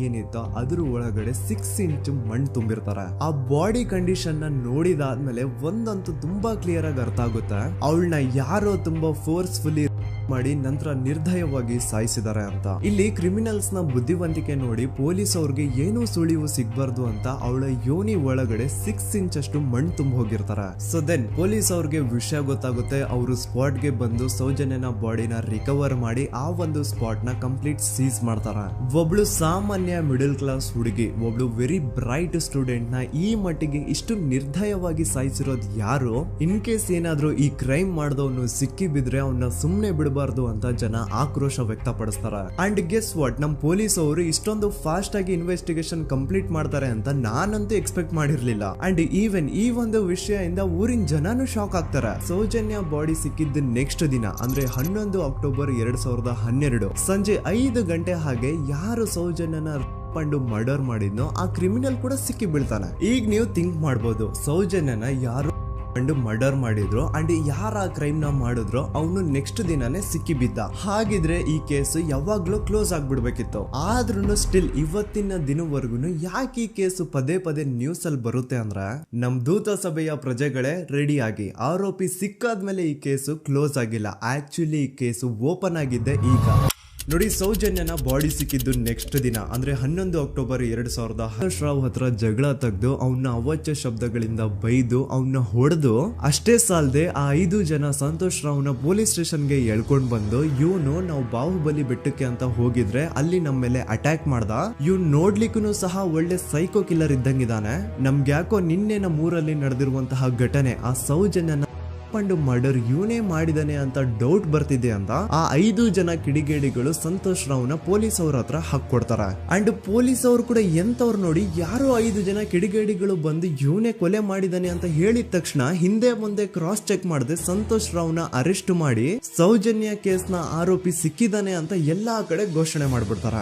ಏನಿತ್ತು ಅದ್ರ ಒಳಗಡೆ 6 ಇಂಚ್ ಮಣ್ಣು ತುಂಬಿರ್ತಾರೆ. ಆ ಬಾಡಿ ಕಂಡೀಷನ್ ನ ನೋಡಿದಾದ್ಮೇಲೆ ಒಂದಂತೂ ತುಂಬಾ ಕ್ಲಿಯರ್ ಆಗಿ ಅರ್ಥ ಆಗುತ್ತೆ, ಅವಳನ್ನ ಯಾರೋ ತುಂಬಾ ಫೋರ್ಸ್ಫುಲಿ ಮಾಡಿ ನಂತರ ನಿರ್ದಯವಾಗಿ ಸಾಯಿಸಿದ್ದಾರೆ ಅಂತ. ಇಲ್ಲಿ ಕ್ರಿಮಿನಲ್ಸ್ ನ ಬುದ್ಧಿವಂತಿಕೆ ನೋಡಿ ಪೊಲೀಸ್ ಅವ್ರಿಗೆ ಏನೂ ಸುಳಿವು ಸಿಗ್ಬಾರ್ದು ಅಂತ ಅವಳ ಯೋನಿ ಒಳಗಡೆ 6 ಇಂಚ್ ಅಷ್ಟು ಮಣ್ಣು ತುಂಬ ಹೋಗಿರ್ತಾರೆ. ಸೊ ದೆನ್ ಪೊಲೀಸ್ ಅವ್ರಿಗೆ ವಿಷಯ ಗೊತ್ತಾಗುತ್ತೆ. ಅವರು ಸ್ಪಾಟ್ ಗೆ ಬಂದು ಸೌಜನ್ಯನ ಬಾಡಿನ ರಿಕವರ್ ಮಾಡಿ ಆ ಒಂದು ಸ್ಪಾಟ್ ನ ಕಂಪ್ಲೀಟ್ ಸೀಸ್ ಮಾಡ್ತಾರೆ. ಒಬ್ಳು ಸಾಮಾನ್ಯ ಮಿಡಲ್ ಕ್ಲಾಸ್ ಹುಡುಗಿ, ಒಬ್ಳು ವೆರಿ ಬ್ರೈಟ್ ಸ್ಟೂಡೆಂಟ್ ನ ಈ ಮಟ್ಟಿಗೆ ಇಷ್ಟು ನಿರ್ದಯವಾಗಿ ಸಾಯಿಸಿರೋದು ಯಾರು? ಇನ್ ಕೇಸ್ ಏನಾದ್ರೂ ಈ ಕ್ರೈಮ್ ಮಾಡಿದವನು ಸಿಕ್ಕಿ ಬಿದ್ರೆ ಅವನ್ನ ಸುಮ್ನೆ ಬಿಡಬಾರ್ದು ಅಂತ ಜನ ಆಕ್ರೋಶ ವ್ಯಕ್ತಪಡಿಸ್ತಾರೆ. ಅಂಡ್ ಗೆಸ್ ವಾಟ್, ನಮ್ ಪೊಲೀಸ್ ಅವರು ಇಷ್ಟೊಂದು ಫಾಸ್ಟ್ ಆಗಿ ಇನ್ವೆಸ್ಟಿಗೇಷನ್ ಕಂಪ್ಲೀಟ್ ಮಾಡ್ತಾರೆ ಅಂತ ನಾನಂತೂ ಎಕ್ಸ್ಪೆಕ್ಟ್ ಮಾಡಿರ್ಲಿಲ್ಲ. ಅಂಡ್ ಈವನ್ ಈ ಒಂದು ವಿಷಯದಿಂದ ಊರಿನ ಜನನು ಶಾಕ್ ಆಗ್ತಾರೆ. ಸೌಜನ್ಯ ಬಾಡಿ ಸಿಕ್ಕಿದ್ದ ನೆಕ್ಸ್ಟ್ ದಿನ ಅಂದ್ರೆ 11 ಅಕ್ಟೋಬರ್ 2012 ಸಂಜೆ 5 ಗಂಟೆ ಹಾಗೆ ಯಾರು ಸೌಜನ್ಯನ ಮರ್ಡರ್ ಮಾಡಿದ್ನೋ ಆ ಕ್ರಿಮಿನಲ್ ಕೂಡ ಸಿಕ್ಕಿ ಬೀಳ್ತಾನೆ. ಈಗ ನೀವು ಥಿಂಕ್ ಮಾಡ್ಬೋದು, ಸೌಜನ್ಯನ ಯಾರು ಮರ್ಡರ್ ಮಾಡಿದ್ರು ಅಂಡ್ ಯಾರ ಕ್ರೈಮ್ ನ ಮಾಡಿದ್ರು ಅವನು ನೆಕ್ಸ್ಟ್ ದಿನಾನೇ ಸಿಕ್ಕಿ ಬಿದ್ದ. ಹಾಗಿದ್ರೆ ಈ ಕೇಸ್ ಯಾವಾಗ್ಲೂ ಕ್ಲೋಸ್ ಆಗ್ಬಿಡ್ಬೇಕಿತ್ತು. ಆದ್ರೂ ಸ್ಟಿಲ್ ಇವತ್ತಿನ ದಿನವರೆಗೂ ಯಾಕೆ ಈ ಕೇಸ್ ಪದೇ ಪದೇ ನ್ಯೂಸ್ ಅಲ್ಲಿ ಬರುತ್ತೆ ಅಂದ್ರೆ, ನಮ್ ದೂತ ಸಭೆಯ ಪ್ರಜೆಗಳೇ ರೆಡಿ ಆಗಿ, ಆರೋಪಿ ಸಿಕ್ಕಾದ್ಮೇಲೆ ಈ ಕೇಸು ಕ್ಲೋಸ್ ಆಗಿಲ್ಲ. ಆಕ್ಚುಲಿ ಈ ಕೇಸು ಓಪನ್ ಆಗಿದ್ದೆ ಈಗ. ನೋಡಿ, ಸೌಜನ್ಯನ ಬಾಡಿ ಸಿಕ್ಕಿದ್ದು ನೆಕ್ಸ್ಟ್ ದಿನ ಅಂದ್ರೆ 11 ಅಕ್ಟೋಬರ್ 2010 ರಾವ್ ಹತ್ರ ಜಗಳ ತೆಗೆದು ಅವನ್ನ ಅವಾಚ್ಯ ಶಬ್ದಗಳಿಂದ ಬೈದು ಅವನ್ನ ಹೊಡೆದು ಅಷ್ಟೇ ಸಾಲದೆ ಆ 5 ಜನ ಸಂತೋಷ್ ರಾವ್ನ ಪೊಲೀಸ್ ಸ್ಟೇಷನ್ಗೆ ಎಳ್ಕೊಂಡ್ ಬಂದು ಇವನು ನಾವು ಬಾಹುಬಲಿ ಬೆಟ್ಟಕ್ಕೆ ಅಂತ ಹೋಗಿದ್ರೆ ಅಲ್ಲಿ ನಮ್ಮ ಮೇಲೆ ಅಟ್ಯಾಕ್ ಮಾಡ್ದ, ಇವ್ನು ನೋಡ್ಲಿಕ್ಕೂ ಸಹ ಒಳ್ಳೆ ಸೈಕೋ ಕಿಲ್ಲರ್ ಇದ್ದಂಗಿದಾನೆ, ನಮ್ಗೆ ಯಾಕೋ ನಿನ್ನೆ ನಮ್ಮ ಊರಲ್ಲಿ ನಡೆದಿರುವಂತಹ ಘಟನೆ ಆ ಸೌಜನ್ಯನ ಮರ್ಡರ್ ಇವನೇ ಮಾಡಿದಾನೆ ಅಂತ ಡೌಟ್ ಬರ್ತಿದೆ ಅಂತ ಆ 5 ಜನ ಕಿಡಿಗೇಡಿಗಳು ಸಂತೋಷ್ ರಾವ್ನ ಪೊಲೀಸ್ ಅವ್ರ ಹತ್ರ ಹಾಕೊಡ್ತಾರ. ಅಂಡ್ ಪೊಲೀಸ್ ಅವ್ರು ಕೂಡ ಎಂತವ್ರು ನೋಡಿ, ಯಾರೋ 5 ಜನ ಕಿಡಿಗೇಡಿಗಳು ಬಂದು ಇವನೇ ಕೊಲೆ ಮಾಡಿದಾನೆ ಅಂತ ಹೇಳಿದ ತಕ್ಷಣ ಹಿಂದೆ ಮುಂದೆ ಕ್ರಾಸ್ ಚೆಕ್ ಮಾಡದೆ ಸಂತೋಷ್ ರಾವ್ನ ಅರೆಸ್ಟ್ ಮಾಡಿ ಸೌಜನ್ಯ ಕೇಸ್ ನ ಆರೋಪಿ ಸಿಕ್ಕಿದಾನೆ ಅಂತ ಎಲ್ಲಾ ಕಡೆ ಘೋಷಣೆ ಮಾಡ್ಬಿಡ್ತಾರ.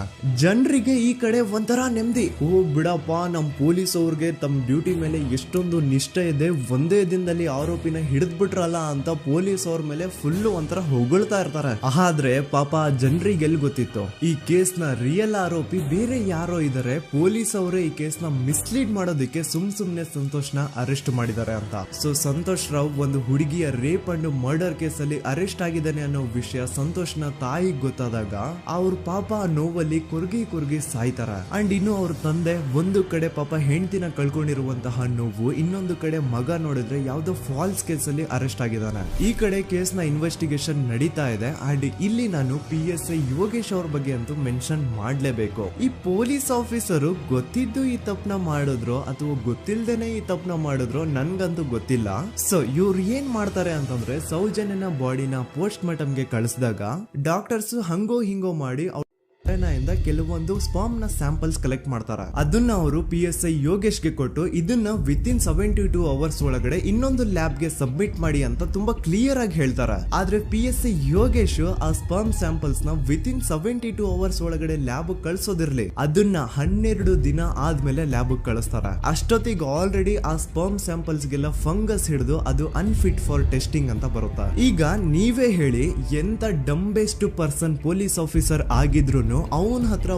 ಜನರಿಗೆ ಈ ಕಡೆ ಒಂಥರ ನೆಮ್ಮದಿ, ಓ ಬಿಡಪ್ಪ ನಮ್ ಪೊಲೀಸ್ ಅವ್ರಿಗೆ ತಮ್ಮ ಡ್ಯೂಟಿ ಮೇಲೆ ಎಷ್ಟೊಂದು ನಿಷ್ಠೆ ಇದೆ, ಒಂದೇ ದಿನದಲ್ಲಿ ಆರೋಪಿನ ಹಿಡಿದ್ಬಿಟ್ರಲ್ಲ ಅಂತ ಪೊಲೀಸ್ ಅವ್ರ ಮೇಲೆ ಫುಲ್ ಒಂಥರ ಹೊಗಳ್ತಾ ಇರ್ತಾರೆ. ಆದ್ರೆ ಪಾಪ ಜನರಿಗೆ ಎಲ್ಲಿ ಗೊತ್ತಿತ್ತು ಈ ಕೇಸ್ ನ ರಿಯಲ್ ಆರೋಪಿ ಬೇರೆ ಯಾರೋ ಇದಾರೆ, ಪೊಲೀಸ್ ಅವರೇ ಈ ಕೇಸ್ ನ ಮಿಸ್ಲೀಡ್ ಮಾಡೋದಕ್ಕೆ ಸುಮ್ನೆ ಸಂತೋಷ್ ನ ಅರೆಸ್ಟ್ ಮಾಡಿದ್ದಾರೆ ಅಂತ. ಸೊ ಸಂತೋಷ್ ರಾವ್ ಒಂದು ಹುಡುಗಿಯ ರೇಪ್ ಅಂಡ್ ಮರ್ಡರ್ ಕೇಸ್ ಅಲ್ಲಿ ಅರೆಸ್ಟ್ ಆಗಿದ್ದಾನೆ ಅನ್ನೋ ವಿಷಯ ಸಂತೋಷ್ ನ ತಾಯಿಗೆ ಗೊತ್ತಾದಾಗ ಅವ್ರ ಪಾಪ ನೋವಲ್ಲಿ ಕುರ್ಗಿ ಸಾಯ್ತಾರ. ಅಂಡ್ ಇನ್ನು ಅವ್ರ ತಂದೆ ಒಂದು ಕಡೆ ಪಾಪ ಹೆಂಡತಿನ ಕಳ್ಕೊಂಡಿರುವಂತಹ ನೋವು, ಇನ್ನೊಂದು ಕಡೆ ಮಗ ನೋಡಿದ್ರೆ ಯಾವ್ದೋ ಫಾಲ್ಸ್ ಕೇಸ್ ಅಲ್ಲಿ ಅರೆಸ್ಟ್ ಆಗಿದ್ದಾನೆ. ಈ ಕಡೆ ಕೇಸ್ ನ ಇನ್ವೆಸ್ಟಿಗೇಷನ್ ನಡೀತಾ ಇದೆ. ಅಂಡ್ ಇಲ್ಲಿ ನಾನು PSI ಯೋಗೇಶ್ ಅವ್ರ ಬಗ್ಗೆ ಅಂತೂ ಮೆನ್ಷನ್ ಮಾಡ್ಲೇಬೇಕು. ಈ ಪೊಲೀಸ್ ಆಫೀಸರು ಗೊತ್ತಿದ್ದು ಈ ತಪ್ಪನ ಮಾಡಿದ್ರು ಅಥವಾ ಗೊತ್ತಿಲ್ದೇನೆ ಈ ತಪ್ಪನ ಮಾಡಿದ್ರು ನನ್ಗಂತೂ ಗೊತ್ತಿಲ್ಲ. ಸೊ ಇವ್ರು ಏನ್ ಮಾಡ್ತಾರೆ ಅಂತಂದ್ರೆ, ಸೌಜನ್ಯನ ಬಾಡಿನ ಪೋಸ್ಟ್ ಮಾರ್ಟಮ್ ಗೆ ಕಳಿಸಿದಾಗ ಡಾಕ್ಟರ್ಸ್ ಹಂಗೋ ಹಿಂಗೋ ಮಾಡಿ ಇಂದ ಕೆಲವೊಂದು ಸ್ಪರ್ಮ್ ನ ಸ್ಯಾಂಪಲ್ಸ್ ಕಲೆಕ್ಟ್ ಮಾಡ್ತಾರೆ. ಅದನ್ನ ಅವರು PSI ಯೋಗೇಶ್ ಗೆ ಕೊಟ್ಟು ಇದನ್ನ ವಿತಿನ್ 72 ಅವರ್ಸ್ ಒಳಗಡೆ ಇನ್ನೊಂದು ಲ್ಯಾಬ್ ಗೆ ಸಬ್ಮಿಟ್ ಮಾಡಿ ಅಂತ ತುಂಬಾ ಕ್ಲಿಯರ್ ಆಗಿ ಹೇಳ್ತಾರೆ. ಆದ್ರೆ PSI ಯೋಗೇಶ್ ಆ ಸ್ಪರ್ಮ್ ಸ್ಯಾಂಪಲ್ಸ್ ನ ವಿತಿನ್ 72 ಅವರ್ಸ್ ಒಳಗಡೆ ಲ್ಯಾಬ್ ಕಳ್ಸೋದಿರ್ಲಿ, ಅದನ್ನ 12 ದಿನ ಆದ್ಮೇಲೆ ಲ್ಯಾಬ್ ಕಳಿಸ್ತಾರೆ. ಅಷ್ಟೊತ್ತಿಗೆ ಆಲ್ರೆಡಿ ಆ ಸ್ಪರ್ಮ್ ಸ್ಯಾಂಪಲ್ಸ್ ಗೆಲ್ಲ ಫಂಗಸ್ ಹಿಡಿದು ಅದು ಅನ್ಫಿಟ್ ಫಾರ್ ಟೆಸ್ಟಿಂಗ್ ಅಂತ ಬರುತ್ತೆ. ಈಗ ನೀವೇ ಹೇಳಿ, ಎಂತ ಡಂಬೆಸ್ಟ್ ಪರ್ಸನ್ ಪೊಲೀಸ್ ಆಫೀಸರ್ ಆಗಿದ್ರು ಅವನ ಹತ್ರ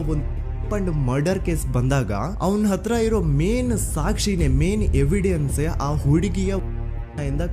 ಒಂದು ಮರ್ಡರ್ ಕೇಸ್ ಬಂದಾಗ ಅವನ ಹತ್ರ ಇರೋ ಮೇನ್ ಸಾಕ್ಷಿನೇ, ಮೇನ್ ಎವಿಡೆನ್ಸ್ ಆ ಹುಡುಗಿಯ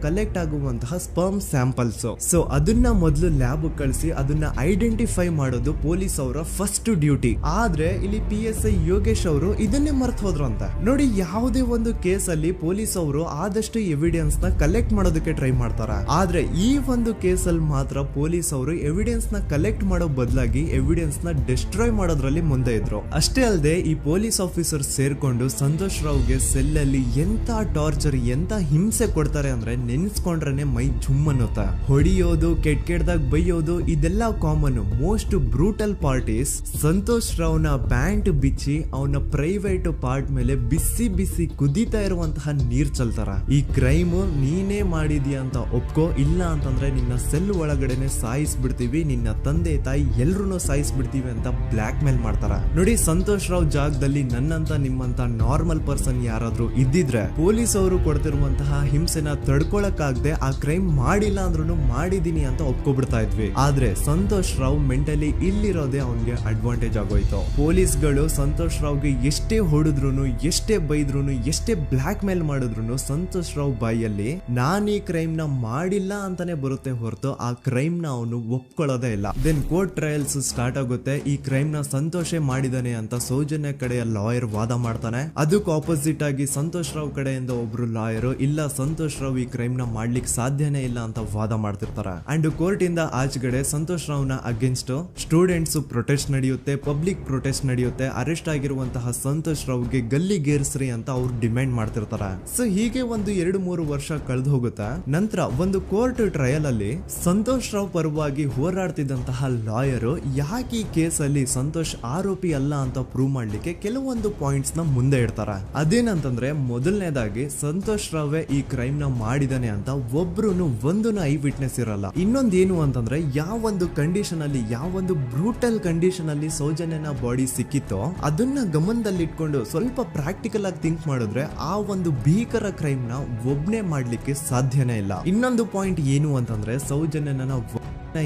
ಕಲೆಕ್ಟ್ ಆಗುವಂತಹ ಸ್ಪರ್ಮ್ ಸ್ಯಾಂಪಲ್ಸ್. ಸೊ ಅದನ್ನ ಮೊದಲು ಲ್ಯಾಬ್ ಕಳಿಸಿ ಅದನ್ನ ಐಡೆಂಟಿಫೈ ಮಾಡೋದು ಪೊಲೀಸ್ ಅವರ ಫಸ್ಟ್ ಡ್ಯೂಟಿ. ಆದ್ರೆ ಇಲ್ಲಿ PSI ಯೋಗೇಶ್ ಅವರು ಇದನ್ನೇ ಮರ್ತು ಹೋದ್ರು ಅಂತ ನೋಡಿ. ಯಾವುದೇ ಒಂದು ಕೇಸ್ ಅಲ್ಲಿ ಪೊಲೀಸ್ ಅವರು ಆದಷ್ಟು ಎವಿಡೆನ್ಸ್ ನ ಕಲೆಕ್ಟ್ ಮಾಡೋದಕ್ಕೆ ಟ್ರೈ ಮಾಡ್ತಾರೆ. ಆದ್ರೆ ಈ ಒಂದು ಕೇಸ್ ಅಲ್ಲಿ ಮಾತ್ರ ಪೊಲೀಸ್ ಅವರು ಎವಿಡೆನ್ಸ್ ನ ಕಲೆಕ್ಟ್ ಮಾಡೋ ಬದಲಾಗಿ ಎವಿಡೆನ್ಸ್ ನ ಡಿಸ್ಟ್ರಾಯ್ ಮಾಡೋದ್ರಲ್ಲಿ ಮುಂದೆ ಇದ್ರು. ಅಷ್ಟೇ ಅಲ್ಲದೆ ಈ ಪೊಲೀಸ್ ಆಫೀಸರ್ ಸೇರ್ಕೊಂಡು ಸಂತೋಷ್ ರಾವ್ಗೆ ಸೆಲ್ ಅಲ್ಲಿ ಎಂತ ಟಾರ್ಚರ್, ಎಂತ ಹಿಂಸೆ ಕೊಡ್ತಾರೆ ಅಂದ್ರೆ ನೆನ್ಸ್ಕೊಂಡ್ರೆ ಮೈ ಜುಮ್ ಅನ್ನುತ್ತ. ಹೊಡಿಯೋದು, ಕೆಟ್ಟದಾಗ ಬೈಯೋದು ಇದೆಲ್ಲ common. Most brutal part is Santosh ರಾವ್ನ ಪ್ಯಾಂಟ್ ಬಿಚ್ಚಿ ಅವನ ಪ್ರೈವೇಟ್ ಪಾರ್ಟ್ ಮೇಲೆ ಬಿಸಿ ಬಿಸಿ ಕುದೀತಾ ಇರುವಂತಹ ನೀರ್ ಚಲ್ತಾರ. ಈ ಕ್ರೈಮ್ ನೀನೇ ಮಾಡಿದ್ಯಾ ಅಂತ ಒಪ್ಕೋ, ಇಲ್ಲ ಅಂತಂದ್ರೆ ನಿನ್ನ ಸೆಲ್ ಒಳಗಡೆನೆ ಸಾಯಿಸ್ಬಿಡ್ತೀವಿ, ನಿನ್ನ ತಂದೆ ತಾಯಿ ಎಲ್ರು ಸಾಯಿಸ್ಬಿಡ್ತೀವಿ ಅಂತ ಬ್ಲಾಕ್ ಮೇಲ್ ಮಾಡ್ತಾರ. ನೋಡಿ, ಸಂತೋಷ್ ರಾವ್ ಜಾಗದಲ್ಲಿ ನನ್ನಂತ ನಿಮ್ಮಂತ ನಾರ್ಮಲ್ ಪರ್ಸನ್ ಯಾರಾದ್ರೂ ಇದ್ದಿದ್ರೆ ಪೊಲೀಸ್ ಅವರು ಕೊಡ್ತಿರುವಂತಹ ಹಿಂಸೆನ ತಡ್ಕೊಳಕ್ಕಾಗದೆ ಆ ಕ್ರೈಮ್ ಮಾಡಿಲ್ಲ ಅಂದ್ರೂ ಮಾಡಿದೀನಿ ಅಂತ ಒಪ್ಕೊಬಿಡ್ತಾ ಇದ್ವಿ. ಆದ್ರೆ ಸಂತೋಷ್ ರಾವ್ ಮೆಂಟಲಿ ಇಲ್ಲಿರೋದೇ ಅವನ್ಗೆ ಅಡ್ವಾಂಟೇಜ್ ಆಗೋಯ್ತು. ಪೊಲೀಸ್ಗಳು ಸಂತೋಷ್ ರಾವ್ಗೆ ಎಷ್ಟೇ ಹೊಡೆದ್ರು, ಎಷ್ಟೇ ಬೈದ್ರು, ಎಷ್ಟೇ ಬ್ಲಾಕ್ ಮೇಲ್ ಮಾಡಿದ್ರು ಸಂತೋಷ್ ರಾವ್ ಬಾಯಲ್ಲಿ ನಾನ್ ಈ ಕ್ರೈಮ್ ನ ಮಾಡಿಲ್ಲ ಅಂತಾನೆ ಬರುತ್ತೆ ಹೊರತು ಆ ಕ್ರೈಮ್ ನ ಅವನು ಒಪ್ಕೊಳ್ಳೋದೇ ಇಲ್ಲ. ದೆನ್ ಕೋರ್ಟ್ ಟ್ರಯಲ್ಸ್ ಸ್ಟಾರ್ಟ್ ಆಗುತ್ತೆ. ಈ ಕ್ರೈಮ್ ನ ಸಂತೋಷೇ ಮಾಡಿದಾನೆ ಅಂತ ಸೌಜನ್ಯ ಕಡೆಯ ಲಾಯರ್ ವಾದ ಮಾಡ್ತಾನೆ. ಅದಕ್ಕೆ ಆಪೋಸಿಟ್ ಆಗಿ ಸಂತೋಷ್ ರಾವ್ ಕಡೆಯಿಂದ ಒಬ್ರು ಲಾಯರ್ ಇಲ್ಲ ಸಂತೋಷ್ ರಾವ್ ಈ ಕ್ರೈಮ್ ನ ಮಾಡ್ಲಿಕ್ಕೆ ಸಾಧ್ಯನೇ ಇಲ್ಲ ಅಂತ ವಾದ ಮಾಡ್ತಿರ್ತಾರೆ. ಅಂಡ್ ಕೋರ್ಟ್ ಇಂದ ಆಚೆಗಡೆ ಸಂತೋಷ್ ರಾವ್ ನ ಅಗೇನ್ಸ್ಟ್ ಸ್ಟೂಡೆಂಟ್ಸ್ ಪ್ರೊಟೆಸ್ಟ್ ನಡೆಯುತ್ತೆ, ಪಬ್ಲಿಕ್ ಪ್ರೊಟೆಸ್ಟ್ ನಡೆಯುತ್ತೆ. ಅರೆಸ್ಟ್ ಆಗಿರುವಂತಹ ಸಂತೋಷ್ ರಾವ್ಗೆ ಗಲ್ಲಿಗೇರಿಸ್ರಿ ಅಂತ ಅವ್ರು ಡಿಮ್ಯಾಂಡ್ ಮಾಡ್ತಿರ್ತಾರೆ. ಸೊ ಹೀಗೆ ಒಂದು 2-3 ವರ್ಷ ಕಳೆದು ಹೋಗುತ್ತೆ. ನಂತರ ಒಂದು ಕೋರ್ಟ್ ಟ್ರಯಲ್ ಅಲ್ಲಿ ಸಂತೋಷ್ ರಾವ್ ಪರವಾಗಿ ಹೋರಾಡ್ತಿದ್ದಂತಹ ಲಾಯರ್ ಯಾಕೆ ಈ ಕೇಸ್ ಅಲ್ಲಿ ಸಂತೋಷ್ ಆರೋಪಿ ಅಲ್ಲ ಅಂತ ಪ್ರೂವ್ ಮಾಡ್ಲಿಕ್ಕೆ ಕೆಲವೊಂದು ಪಾಯಿಂಟ್ಸ್ ನ ಮುಂದೆ ಇಡ್ತಾರೆ. ಅದೇನಂತಂದ್ರೆ ಮೊದಲನೇದಾಗಿ ಸಂತೋಷ್ ರಾವೇ ಈ ಕ್ರೈಮ್ ನ ಮಾಡಿದಾನೆ ಅಂತ ಒಬ್ರು ಒಂದು ಐ ವಿಟ್ನೆಸ್ ಇರಲ್ಲ. ಇನ್ನೊಂದೇನು ಅಂತಂದ್ರೆ ಯಾವೊಂದು ಕಂಡೀಷನ್ ಅಲ್ಲಿ, ಯಾವೊಂದು ಬ್ರೂಟಲ್ ಕಂಡೀಷನ್ ಅಲ್ಲಿ ಸೌಜನ್ಯನ ಬಾಡಿ ಸಿಕ್ಕಿತ್ತೋ ಅದನ್ನ ಗಮನದಲ್ಲಿಟ್ಕೊಂಡು ಸ್ವಲ್ಪ ಪ್ರಾಕ್ಟಿಕಲ್ ಆಗಿ ಥಿಂಕ್ ಮಾಡಿದ್ರೆ ಆ ಒಂದು ಭೀಕರ ಕ್ರೈಮ್ ನ ಒಬ್ನೇ ಮಾಡ್ಲಿಕ್ಕೆ ಸಾಧ್ಯನೇ ಇಲ್ಲ. ಇನ್ನೊಂದು ಪಾಯಿಂಟ್ ಏನು ಅಂತಂದ್ರೆ ಸೌಜನ್ಯನ